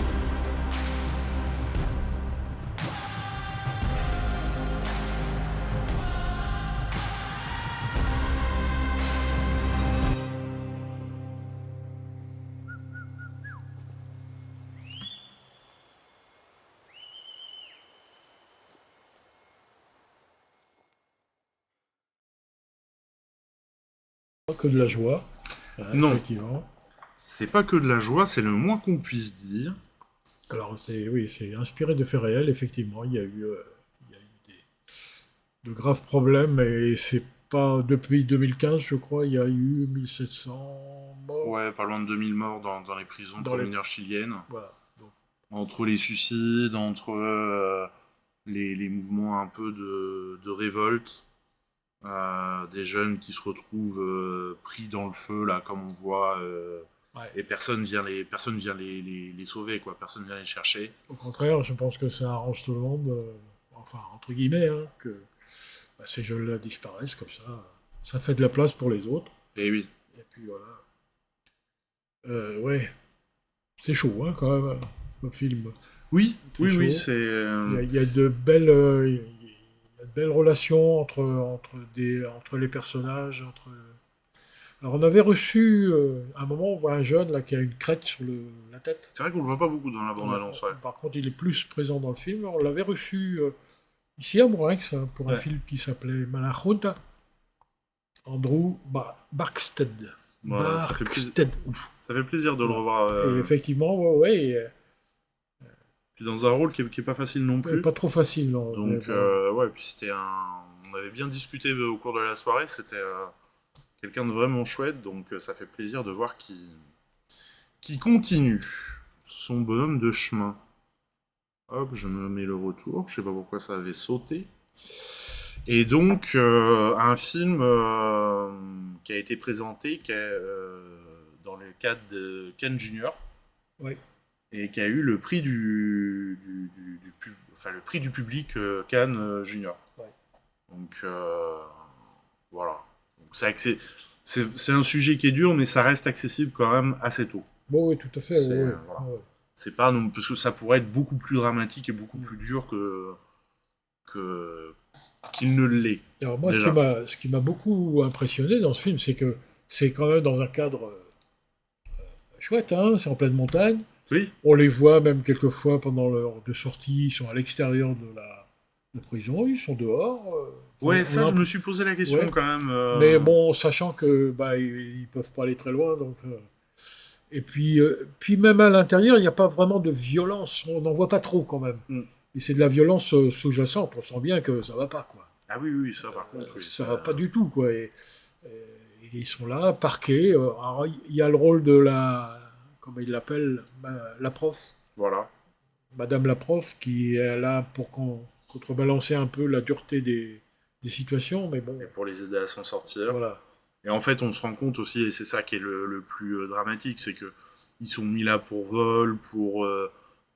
S2: Pas que de la joie.
S3: Non.
S2: Effectivement.
S3: C'est pas que de la joie, c'est le moins qu'on puisse dire.
S2: Alors c'est inspiré de faits réels, effectivement. Il y a eu de graves problèmes et c'est pas depuis 2015, je crois, il y a eu 1700 morts.
S3: Ouais, pas loin de 2000 morts dans les prisons pour mineurs chiliennes.
S2: Voilà. Donc...
S3: Entre les suicides, entre les mouvements un peu de révolte, des jeunes qui se retrouvent pris dans le feu, là, comme on voit, et personne vient les sauver, quoi. Personne vient les chercher.
S2: Au contraire, je pense que ça arrange tout le monde, enfin, entre guillemets, hein, que ces jeunes-là disparaissent comme ça. Ça fait de la place pour les autres.
S3: Et oui.
S2: Et puis voilà. Ouais. C'est chaud, hein, quand même, le film.
S3: Oui,
S2: chaud.
S3: c'est...
S2: Il y a de belles relations entre les personnages. Alors on avait reçu, à un moment, on voit un jeune là, qui a une crête sur la tête.
S3: C'est vrai qu'on le voit pas beaucoup dans la bande-annonce. Ouais.
S2: Par contre, il est plus présent dans le film. On l'avait reçu ici à Mourex pour un film qui s'appelait Mala Junta. Andrew Barksted.
S3: Voilà, ça fait plaisir de le revoir.
S2: Et effectivement, ouais.
S3: Puis dans un rôle qui est pas facile non plus.
S2: Pas trop facile, non.
S3: Donc, puis c'était on avait bien discuté au cours de la soirée, c'était quelqu'un de vraiment chouette, donc ça fait plaisir de voir qu'il continue son bonhomme de chemin. Hop, je me mets le retour, je sais pas pourquoi ça avait sauté. Et donc, un film qui a été présenté dans le cadre de Cannes Junior.
S2: Oui. Et
S3: qui a eu le prix le prix du public Cannes Junior.
S2: Ouais.
S3: Donc voilà. Donc, c'est un sujet qui est dur, mais ça reste accessible quand même assez tôt.
S2: Bon, oui, tout à fait.
S3: Voilà. C'est pas parce que ça pourrait être beaucoup plus dramatique et beaucoup plus dur qu'il ne l'est.
S2: Alors moi, ce qui m'a beaucoup impressionné dans ce film, c'est que c'est quand même dans un cadre chouette, hein, c'est en pleine montagne.
S3: Oui.
S2: On les voit même quelquefois pendant l'heure de sortie, ils sont à l'extérieur de la prison, ils sont dehors.
S3: Ouais, ça, je me suis posé la question quand même.
S2: Mais bon, sachant que ils peuvent pas aller très loin, donc. Et puis même à l'intérieur, il n'y a pas vraiment de violence, on n'en voit pas trop quand même. Et c'est de la violence sous-jacente, on sent bien que ça va pas, quoi.
S3: Ah oui, ça par contre. Oui,
S2: ça va pas du tout, quoi. Et ils sont là, parqués. Alors, il y a le rôle de comment il l'appelle, la prof.
S3: Voilà.
S2: Madame la prof, qui est là pour contrebalancer un peu la dureté des situations, mais bon.
S3: Et pour les aider à s'en sortir.
S2: Voilà.
S3: Et en fait, on se rend compte aussi, et c'est ça qui est le plus dramatique, c'est que ils sont mis là pour vol, pour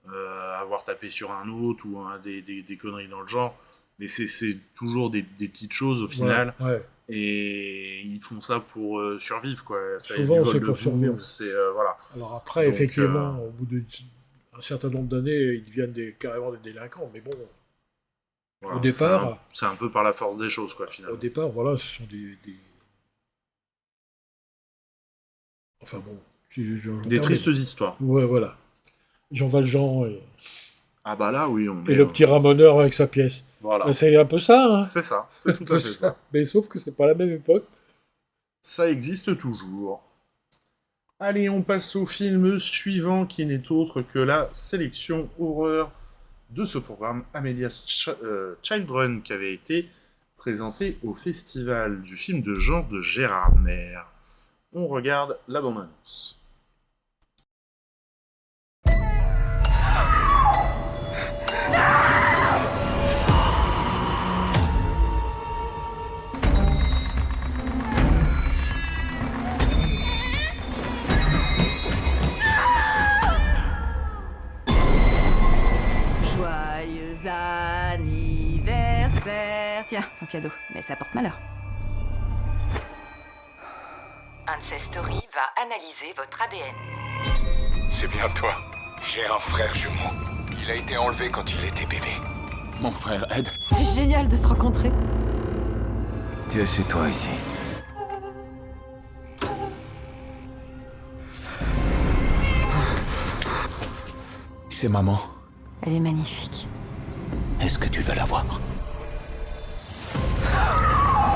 S3: avoir tapé sur un autre, ou des conneries dans le genre. Mais c'est toujours des petites choses au final.
S2: Ouais.
S3: Et ils font ça pour survivre, quoi. Ça,
S2: souvent, c'est pour survivre.
S3: Voilà.
S2: Alors après, donc, effectivement, au bout d'un certain nombre d'années, ils deviennent carrément des délinquants. Mais bon,
S3: voilà,
S2: au départ...
S3: C'est un peu par la force des choses, quoi, finalement.
S2: Au départ, voilà, ce sont des... Enfin bon...
S3: Des tristes histoires.
S2: Ouais, voilà. Jean Valjean et...
S3: Ah bah là, oui.
S2: Et le petit ramoneur avec sa pièce.
S3: Voilà.
S2: Ben, c'est un peu ça, hein.
S3: C'est ça, c'est tout à fait ça.
S2: Mais sauf que c'est pas la même époque.
S3: Ça existe toujours. Allez, on passe au film suivant, qui n'est autre que la sélection horreur de ce programme, Amelia's Children, qui avait été présenté au festival du film de genre de Gérard Maire. On regarde la bande-annonce.
S8: Joyeux anniversaire. Tiens, ton cadeau, mais ça porte malheur.
S11: Ancestry va analyser votre ADN.
S12: C'est bien toi. J'ai un frère jumeau. Il a été enlevé quand il était bébé. Mon frère Ed.
S8: C'est génial de se rencontrer.
S12: Tu es chez toi ici. C'est maman.
S8: Elle est magnifique.
S12: Est-ce que tu veux la voir?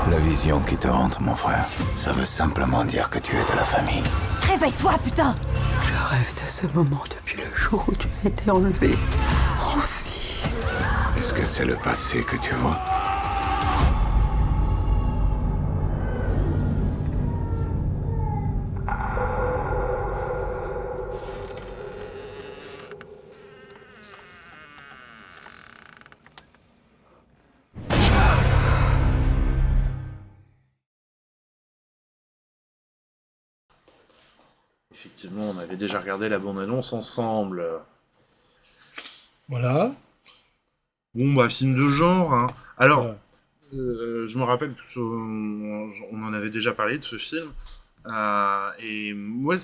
S12: La vision qui te hante, mon frère, ça veut simplement dire que tu es de la famille.
S8: Réveille-toi, putain!
S18: Je rêve de ce moment depuis le jour où tu as été enlevé. Mon fils.
S12: Est-ce que c'est le passé que tu vois?
S3: Effectivement, on avait déjà regardé la bande-annonce ensemble.
S2: Voilà.
S3: Bon, bah, film de genre. Hein. Alors, je me rappelle qu'on en avait déjà parlé de ce film. Et moi,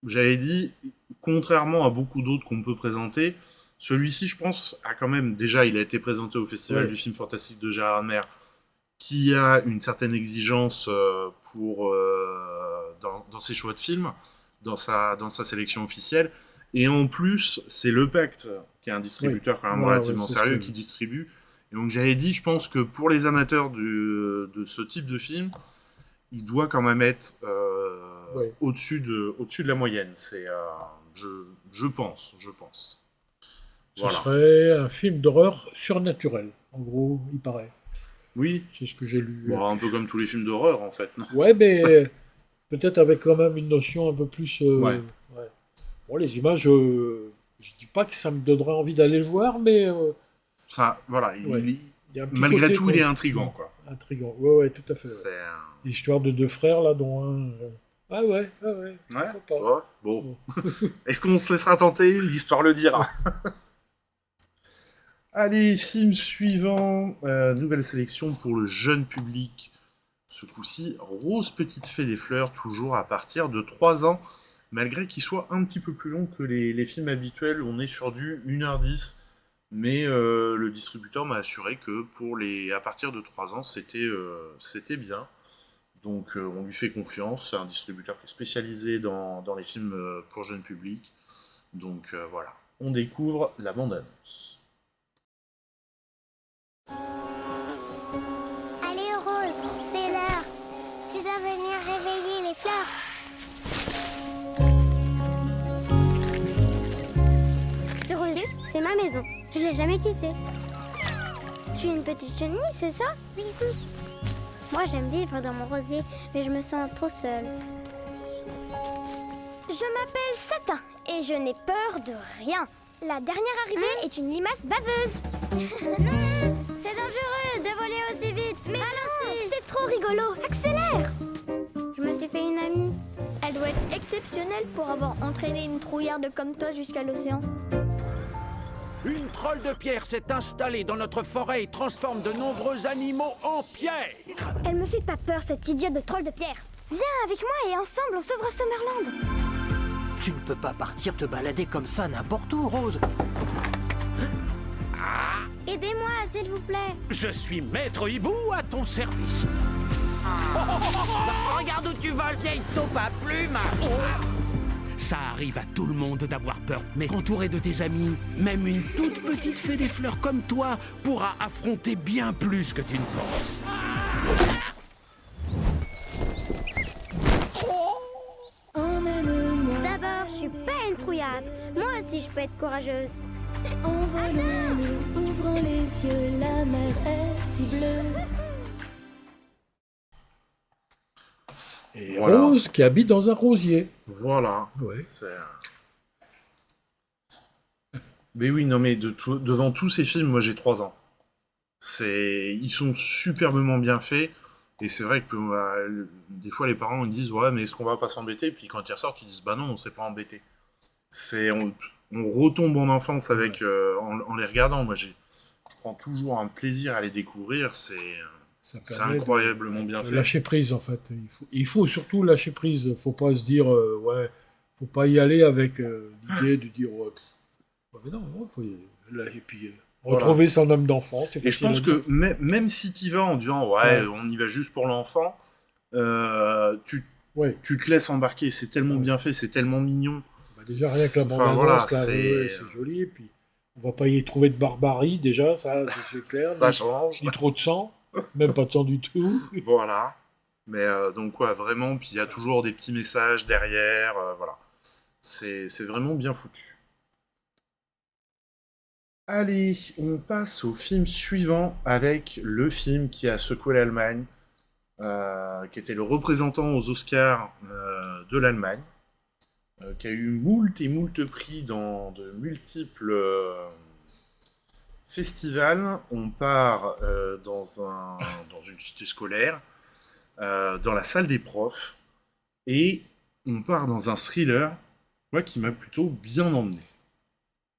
S3: j'avais dit, contrairement à beaucoup d'autres qu'on peut présenter, celui-ci, je pense, a quand même... Déjà, il a été présenté au Festival du film fantastique de Gérardmer, qui a une certaine exigence dans ses choix de films, dans sa sélection officielle. Et en plus, c'est Le Pacte, qui est un distributeur quand même relativement sérieux, qui distribue. Et donc j'avais dit, je pense que pour les amateurs de ce type de film, il doit quand même être au-dessus de la moyenne. C'est, je pense.
S2: Ce serait un film d'horreur surnaturel, en gros, il paraît.
S3: Oui.
S2: C'est ce que j'ai lu.
S3: Bon, un peu comme tous les films d'horreur, en fait. Non
S2: ouais, mais peut-être avec quand même une notion un peu plus...
S3: ouais.
S2: Bon, les images, je dis pas que ça me donnerait envie d'aller le voir, mais...
S3: ça, voilà,
S2: il y a
S3: malgré
S2: côté,
S3: tout, il est intriguant, quoi.
S2: Intriguant, ouais, tout à fait. L'histoire de deux frères, là, dont un... Ouais.
S3: Pas. Bon. Est-ce qu'on se laissera tenter? L'histoire le dira. Allez, film suivant. Nouvelle sélection pour le jeune public. Ce coup-ci, Rose Petite Fée des Fleurs, toujours à partir de 3 ans. Malgré qu'il soit un petit peu plus long que les films habituels, on est sur du 1h10. Mais le distributeur m'a assuré que à partir de 3 ans, c'était bien. Donc on lui fait confiance. C'est un distributeur qui est spécialisé dans les films pour jeunes publics. Donc voilà, on découvre la bande-annonce.
S5: Allez Rose, c'est l'heure. Tu dois venir réveiller les fleurs. Ce rosier, c'est ma maison. Je l'ai jamais quittée. Tu es une petite chenille, c'est ça? Oui. Moi, j'aime vivre dans mon rosier, mais je me sens trop seule. Je m'appelle Satin et je n'ai peur de rien. La dernière arrivée est une limace baveuse. C'est dangereux de voler aussi vite. Mais non, c'est trop rigolo. Accélère. Je me suis fait une amie. Elle doit être exceptionnelle pour avoir entraîné une trouillarde comme toi jusqu'à l'océan.
S13: Une troll de pierre s'est installée dans notre forêt et transforme de nombreux animaux en pierre.
S5: Elle me fait pas peur, cette idiote de troll de pierre. Viens avec moi et ensemble on sauvera Summerland.
S13: Tu ne peux pas partir te balader comme ça n'importe où, Rose.
S5: Aidez-moi, s'il vous plaît.
S13: Je suis Maître Hibou à ton service. Regarde où tu voles, vieille taupe à plumes. Ça arrive à tout le monde d'avoir peur, mais entouré de tes amis, même une toute petite fée des fleurs comme toi pourra affronter bien plus que tu ne penses.
S5: D'abord, je suis pas une trouillarde. Moi aussi, je peux être courageuse.
S18: Envolons-nous, ouvrons les yeux, la mer est si bleue.
S2: Et voilà. Rose qui habite dans un rosier.
S3: Voilà. Ouais. Mais oui, non, mais devant tous ces films, moi j'ai 3 ans. Ils sont superbement bien faits. Et c'est vrai que des fois les parents ils disent ouais, mais est-ce qu'on va pas s'embêter? Puis quand ils ressortent, ils disent bah non, on s'est pas embêté. On retombe en enfance avec en les regardant. Moi je prends toujours un plaisir à les découvrir. C'est incroyablement bien fait.
S2: Lâcher prise, en fait. Il faut surtout lâcher prise. Faut pas se dire, faut pas y aller avec l'idée de dire, mais non, faut et puis retrouver son âme d'enfant.
S3: Et je pense que même si tu y vas en disant, on y va juste pour l'enfant, tu te laisses embarquer. C'est tellement bien fait, c'est tellement mignon.
S2: Déjà, rien que la bande-annonce, c'est joli. Et puis, on va pas y trouver de barbarie, déjà, ça, c'est clair.
S3: Ça change.
S2: Ni trop de sang. Même pas de sang du tout.
S3: Voilà. Mais donc, vraiment, puis il y a toujours des petits messages derrière. Voilà. C'est vraiment bien foutu. Allez, on passe au film suivant avec le film qui a secoué l'Allemagne, qui était le représentant aux Oscars de l'Allemagne, qui a eu moult et moult prix dans de multiples festivals. On part dans une cité scolaire, dans la salle des profs, et on part dans un thriller, moi, qui m'a plutôt bien emmené.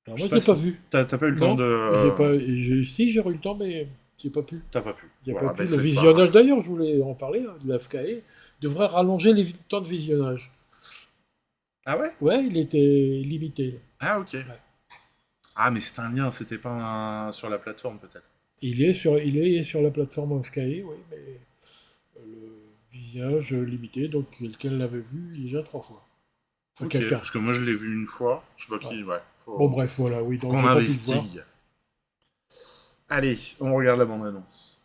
S2: Alors moi, je l'ai pas vu.
S3: T'as pas eu le temps de...
S2: Si, j'ai eu le temps, mais j'ai pas pu.
S3: T'as pas pu.
S2: J'ai
S3: Voilà,
S2: pas pu.
S3: bah,
S2: Le visionnage, d'ailleurs, je voulais en parler, hein, de l'AFKE, devrait rallonger les temps de visionnage.
S3: Ah ouais?
S2: Ouais, il était limité.
S3: Ah, ok. Ouais. Ah, mais c'est un lien, c'était pas sur la plateforme, peut-être.
S2: Il est sur la plateforme AFKE, oui, mais le visionnage limité, donc quelqu'un l'avait vu déjà 3 fois. Enfin,
S3: Ok,
S2: quelqu'un.
S3: parce que moi, je l'ai vu une fois, je sais pas qui, ouais.
S2: Bon, bref, voilà, oui, donc
S3: on
S2: j'ai pas pu le voir.
S3: investigue. Allez, on regarde la bande-annonce.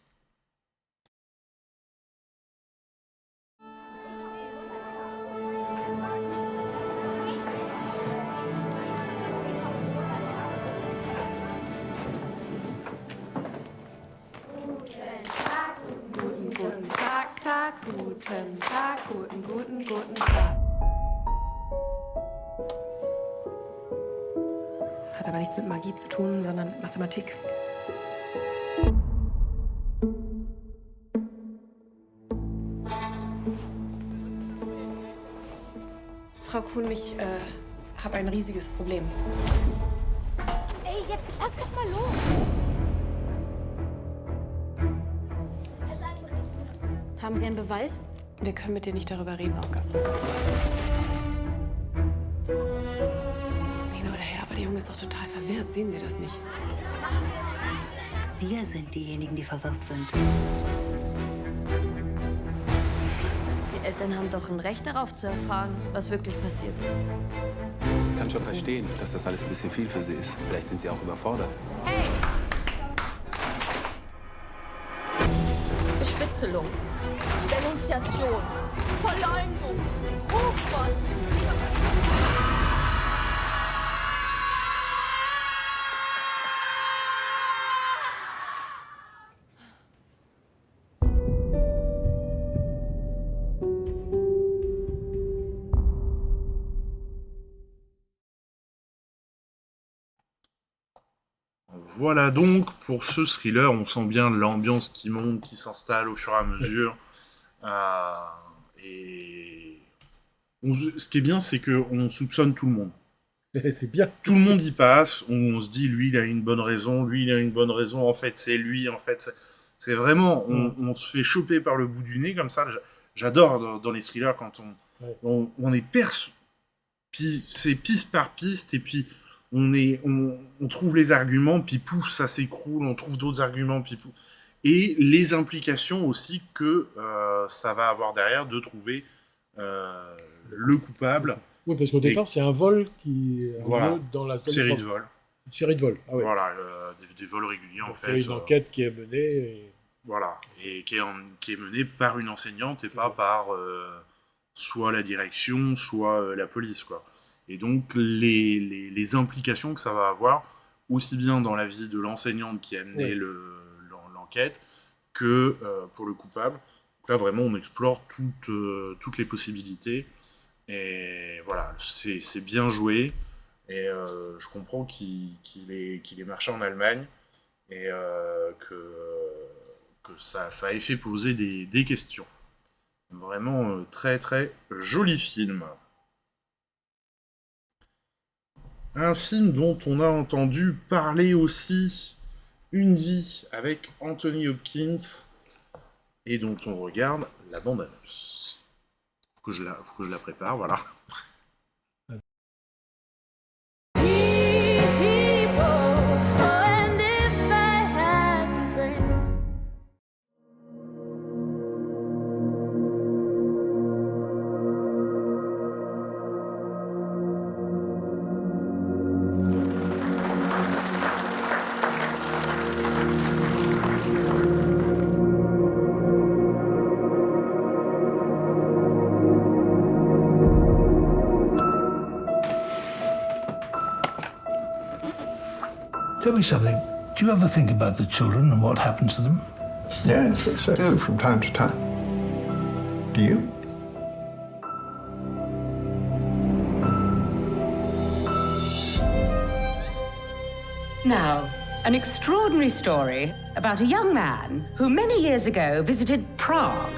S7: Guten Tag, guten Tag, guten Tag. Hat aber nichts mit Magie zu tun, sondern mit Mathematik. Frau Kuhn, ich habe ein riesiges Problem.
S5: Ey, jetzt lass doch mal los!
S7: Haben Sie einen Beweis? Wir können mit dir nicht darüber reden, Oskar. Hin oder her, aber der Junge ist doch total verwirrt. Sehen Sie das nicht?
S14: Wir sind diejenigen, die verwirrt sind.
S16: Die Eltern haben doch ein Recht darauf zu erfahren, was wirklich passiert ist.
S17: Ich kann schon verstehen, dass das alles ein bisschen viel für Sie ist. Vielleicht sind Sie auch überfordert.
S16: Hey! Bespitzelung, Denunziation, Verleumdung, Rufmord.
S3: Voilà donc pour ce thriller, on sent bien l'ambiance qui monte, qui s'installe au fur et à mesure. Et ce qui est bien, c'est qu'on soupçonne tout le monde.
S2: C'est bien.
S3: Tout le monde y passe, on se dit, lui, il a une bonne raison, lui, il a une bonne raison, en fait, c'est lui, en fait, c'est vraiment, on se fait choper par le bout du nez, comme ça. J'adore dans les thrillers quand on est perçu, puis c'est piste par piste, et puis on trouve les arguments, puis pouf, ça s'écroule, on trouve d'autres arguments, puis pouf. Et les implications aussi que ça va avoir derrière de trouver le coupable.
S2: Oui, parce qu'au départ, c'est un vol qui
S3: voilà,
S2: a lieu dans la
S3: série de vols.
S2: Une série de vols, ah oui.
S3: Voilà, des vols réguliers, en fait.
S2: Il y a une enquête qui est menée. Et...
S3: Voilà, et qui est menée par une enseignante et pas par soit la direction, soit la police, quoi. Et donc, les implications que ça va avoir, aussi bien dans la vie de l'enseignante qui a mené l'enquête, que pour le coupable. Donc là, vraiment, on explore toutes les possibilités. Et voilà, c'est bien joué. Et je comprends qu'il ait marché en Allemagne. Et que ça ait fait poser des questions. Vraiment, très très joli film. Un film dont on a entendu parler aussi, Une vie, avec Anthony Hopkins, et dont on regarde la bande-annonce. Faut que je la prépare, voilà.
S19: Tell me something. Do you ever think about the children and what happened to them?
S15: Yes, I do from time to time. Do you?
S26: Now, an extraordinary story about a young man who many years ago visited Prague.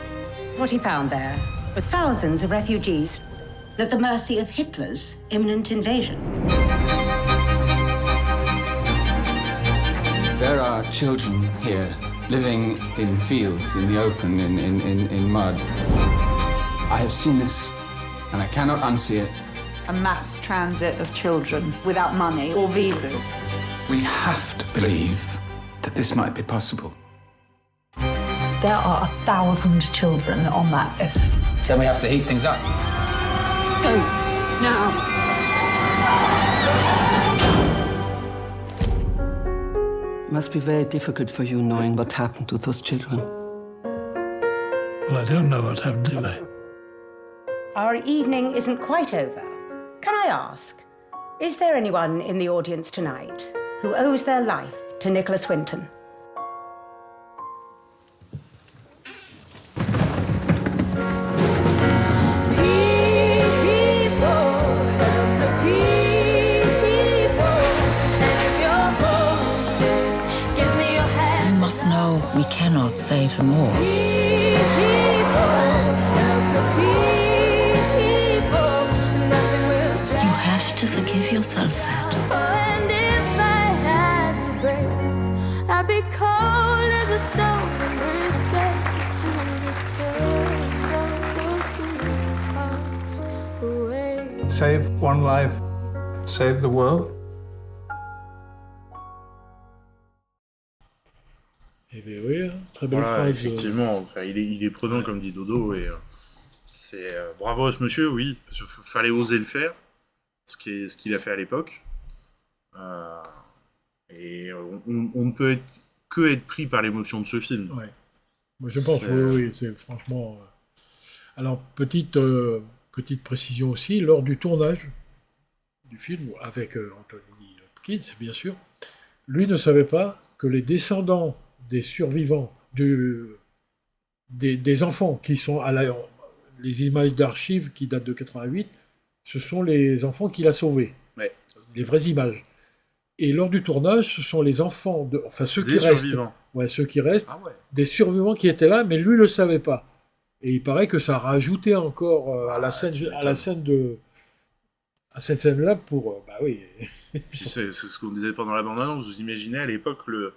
S26: What he found there were thousands of refugees at the mercy of Hitler's imminent invasion.
S1: There are children here living in fields, in the open, in mud. I have seen this, and I cannot unsee it.
S4: A mass transit of children without money or visa.
S1: We have to believe that this might be possible.
S4: There are 1,000 children on that list.
S1: So we have to heat things up.
S4: Go, now.
S9: It must be very difficult for you knowing what happened to those children.
S19: Well, I don't know what happened to them.
S26: Our evening isn't quite over. Can I ask, is there anyone in the audience tonight who owes their life to Nicholas Winton?
S20: You must know we cannot save them all. You have to forgive yourself that.
S5: And if I had to break, I'd be cold as a stone with just a away.
S21: Save one life, save the world.
S2: Eh bien oui, très belle
S3: Voilà,
S2: phrase.
S3: effectivement, enfin, il est prenant comme dit Dodo, et c'est bravo à ce monsieur, oui, parce qu'il fallait oser le faire, ce qu'il a fait à l'époque. Et on ne peut être pris par l'émotion de ce film.
S2: Ouais. Moi, je pense, oui, c'est franchement... Alors, petite précision aussi, lors du tournage du film, avec Anthony Hopkins, bien sûr, lui ne savait pas que les descendants des survivants, des enfants qui sont les images d'archives qui datent de 88, ce sont les enfants qu'il a sauvés.
S3: Ouais.
S2: Les vraies images. Et lors du tournage, ce sont les enfants, ceux qui restent, des survivants qui étaient là, mais lui ne le savait pas. Et il paraît que ça a rajouté encore à cette scène-là pour... bah oui.
S3: Puis c'est ce qu'on disait pendant la bande-annonce. Vous imaginez à l'époque le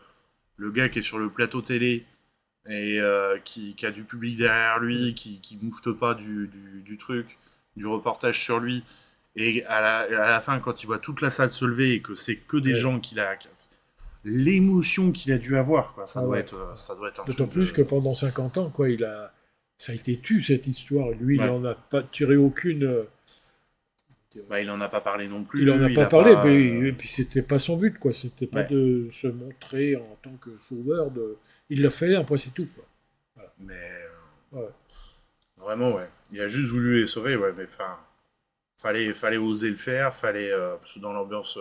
S3: gars qui est sur le plateau télé et qui a du public derrière lui, qui moufte pas du truc, du reportage sur lui, et à la fin, quand il voit toute la salle se lever et que c'est que des gens l'émotion qu'il a dû avoir, quoi, ça doit être un
S2: D'autant plus que pendant 50 ans, quoi, ça a été tu cette histoire. Lui, il n'en a pas tiré aucune...
S3: il n'en a pas parlé non plus.
S2: Il n'en a pas parlé, mais et puis c'était pas son but, quoi. C'était pas de se montrer en tant que sauveur. Il l'a fait, après c'est tout, quoi. Voilà.
S3: Mais vraiment, ouais. Il a juste voulu les sauver, ouais. Mais enfin, fallait oser le faire, parce que dans l'ambiance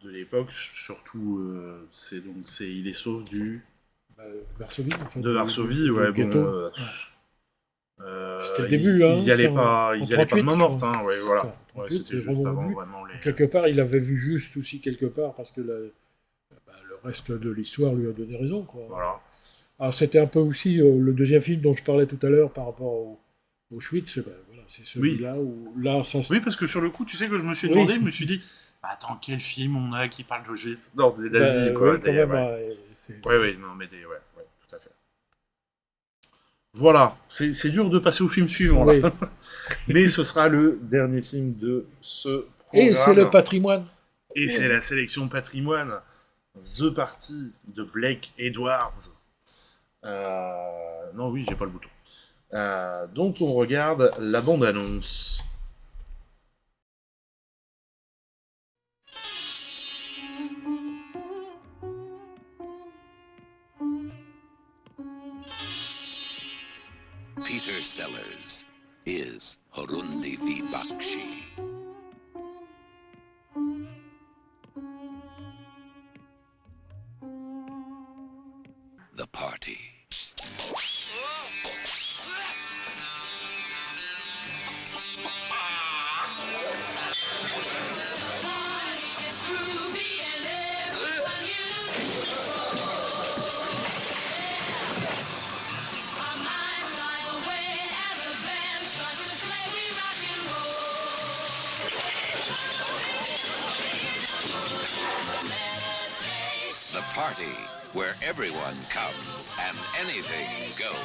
S3: de l'époque, surtout, il les sauve
S2: Varsovie, en fait,
S3: de Varsovie, ouais. Bon.
S2: C'était le début,
S3: ils y allaient pas de main morte, hein, ouais, voilà. Ouais, c'était juste avant vraiment les...
S2: Quelque part, il avait vu juste aussi quelque part, parce que le reste de l'histoire lui a donné raison, quoi.
S3: Voilà.
S2: Alors c'était un peu aussi le deuxième film dont je parlais tout à l'heure par rapport au Auschwitz, voilà, c'est celui-là où là ça.
S3: Oui, parce que sur le coup, tu sais que je me suis demandé, je me suis dit, attends, quel film on a qui parle d'Auschwitz? Non, des nazis, quoi.
S2: Oui, quand même,
S3: ouais, non, mais ouais, tout à fait. Voilà, c'est dur de passer au film suivant, là. Mais ce sera le dernier film de ce programme.
S2: Et c'est le patrimoine.
S3: Et c'est la sélection patrimoine. The Party de Blake Edwards. Non, oui, j'ai pas le bouton. Dont on regarde la bande-annonce.
S22: Peter Sellers is Horundi V. Bakshi. The party. party where everyone comes and anything goes.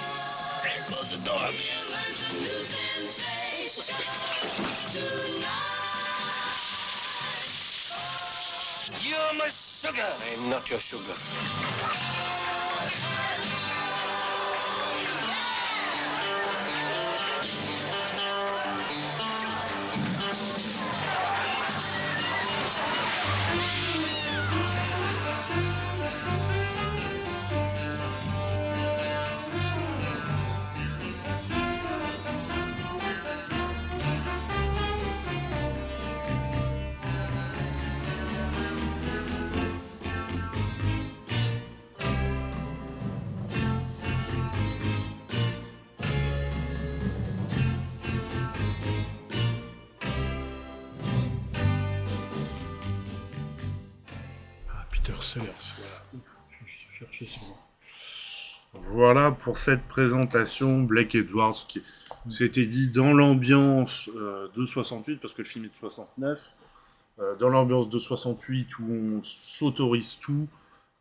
S19: There goes the door.
S12: You're my sugar. I'm not your sugar.
S2: Peter Sellers, voilà. Je cherchais son nom.
S3: Voilà pour cette présentation. Blake Edwards qui s'était dit dans l'ambiance de 68, parce que le film est de 69, dans l'ambiance de 68 où on s'autorise tout,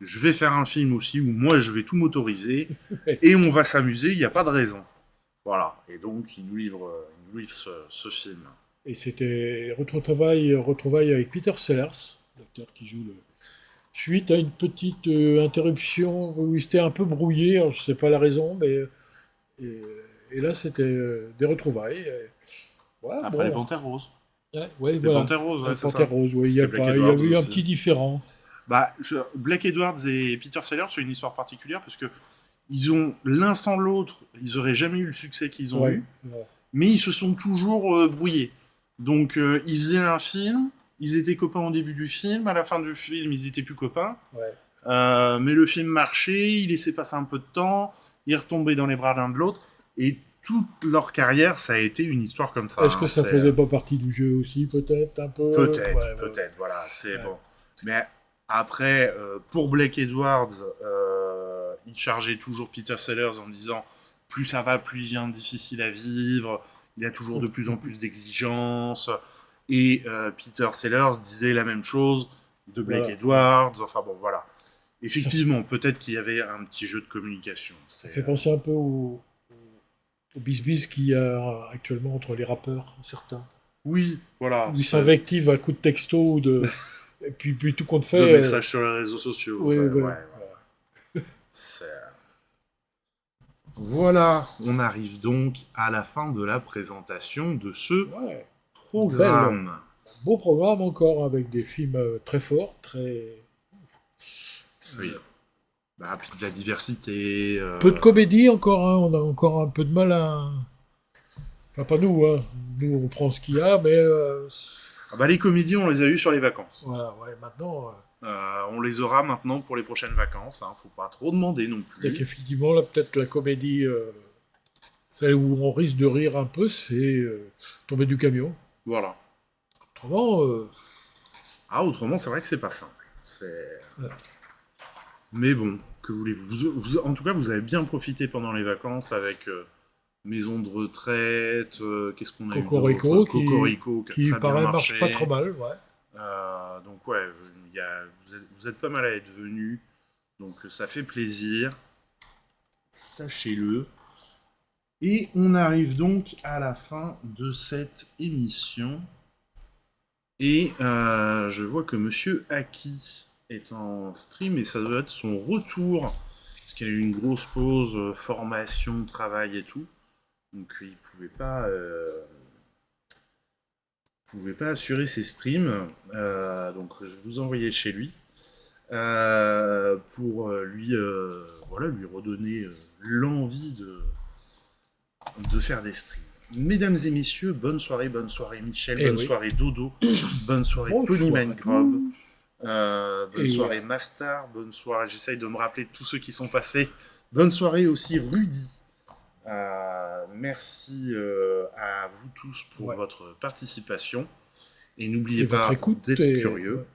S3: je vais faire un film aussi où moi je vais tout m'autoriser et on va s'amuser, il n'y a pas de raison. Voilà, et donc il nous livre ce film.
S2: Et c'était retrouvailles avec Peter Sellers, l'acteur qui joue le... Suite à une petite interruption où il s'était un peu brouillé, alors je ne sais pas la raison, mais... Et là, c'était des retrouvailles. Ouais,
S3: après les Panthères Roses.
S2: Ouais,
S3: les
S2: voilà.
S3: Panthères Roses, ouais,
S2: les
S3: c'est
S2: Panthères
S3: ça.
S2: Roses, ouais. Il y a eu un petit différent.
S3: Bah, Blake Edwards et Peter Sellers, c'est une histoire particulière, parce que ils ont, l'un sans l'autre, ils n'auraient jamais eu le succès qu'ils ont eu, mais ils se sont toujours brouillés. Donc, ils faisaient un film, ils étaient copains au début du film, à la fin du film, ils étaient plus copains. Mais le film marchait, ils laissaient passer un peu de temps, ils retombaient dans les bras l'un de l'autre, et toute leur carrière, ça a été une histoire comme ça.
S2: Est-ce que ça faisait pas partie du jeu aussi, peut-être, un peu?
S3: Peut-être, voilà, c'est bon. Mais après, pour Blake Edwards, il chargeait toujours Peter Sellers en disant « Plus ça va, plus il devient difficile à vivre, il y a toujours de plus en plus d'exigences. » Et Peter Sellers disait la même chose de Blake Edwards. Enfin bon, voilà. Effectivement, peut-être qu'il y avait un petit jeu de communication.
S2: Ça fait penser un peu au bis-bis qu'il y a actuellement entre les rappeurs, certains.
S3: Oui, voilà.
S2: Où ils s'invectivent à coups de texto ou de... et puis tout compte fait...
S3: De messages sur les réseaux sociaux.
S2: Oui,
S3: voilà. Voilà, on arrive donc à la fin de la présentation de ce programme.
S2: Beau programme encore, avec des films très forts, très...
S3: Oui. Bah, puis de la diversité.
S2: Peu de comédie encore, hein. On a encore un peu de mal à... Enfin, pas nous, hein. Nous on prend ce qu'il y a, mais...
S3: les comédies, on les a eues sur les vacances.
S2: Voilà, maintenant...
S3: on les aura maintenant pour les prochaines vacances, hein. Faut pas trop demander non plus.
S2: Donc effectivement, là, peut-être la comédie, celle où on risque de rire un peu, c'est Tomber du camion.
S3: Voilà.
S2: Autrement...
S3: autrement, c'est vrai que c'est pas simple. Mais bon, que voulez-vous, en tout cas, vous avez bien profité pendant les vacances avec Maison de retraite, qu'est-ce qu'on a
S2: Cocorico,
S3: eu Cocorico,
S2: qui
S3: a très
S2: paraît
S3: bien marché.
S2: marche pas trop mal,
S3: donc vous êtes pas mal à être venus, donc ça fait plaisir, sachez-le. Et on arrive donc à la fin de cette émission. Et je vois que Monsieur Aki est en stream et ça doit être son retour, parce qu'il y a eu une grosse pause, formation, travail et tout. Donc il pouvait pas assurer ses streams. Donc je vais vous envoyer chez lui pour lui redonner l'envie de faire des streams. Mesdames et messieurs, bonne soirée Michel, bonne soirée Dodo, bonne soirée Ponyman Grob, bonne soirée Mastar, bonne soirée, j'essaye de me rappeler de tous ceux qui sont passés, bonne soirée aussi Rudy. Merci à vous tous pour votre participation, et n'oubliez pas d'être curieux.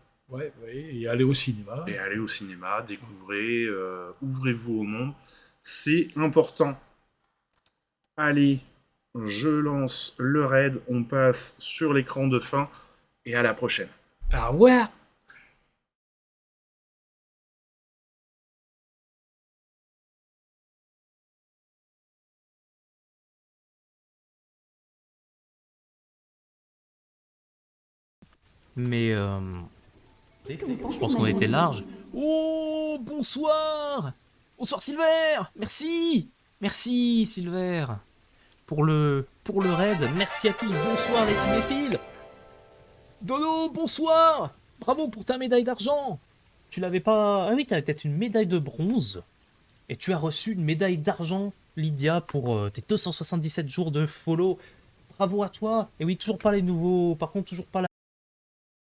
S2: Et aller au cinéma.
S3: Et aller au cinéma, découvrez, ouvrez-vous au monde, c'est important. Allez, je lance le raid, on passe sur l'écran de fin, et à la prochaine.
S2: Au revoir.
S6: Mais je pense qu'on était large. Oh, bonsoir! Bonsoir Silver! Merci! Merci Silver! Pour le raid. Merci à tous, bonsoir les cinéphiles! Dodo, bonsoir! Bravo pour ta médaille d'argent! Tu l'avais pas... Ah oui, t'avais peut-être une médaille de bronze. Et tu as reçu une médaille d'argent, Lydia, pour tes 277 jours de follow. Bravo à toi! Et oui, toujours pas les nouveaux... Par contre, toujours pas la...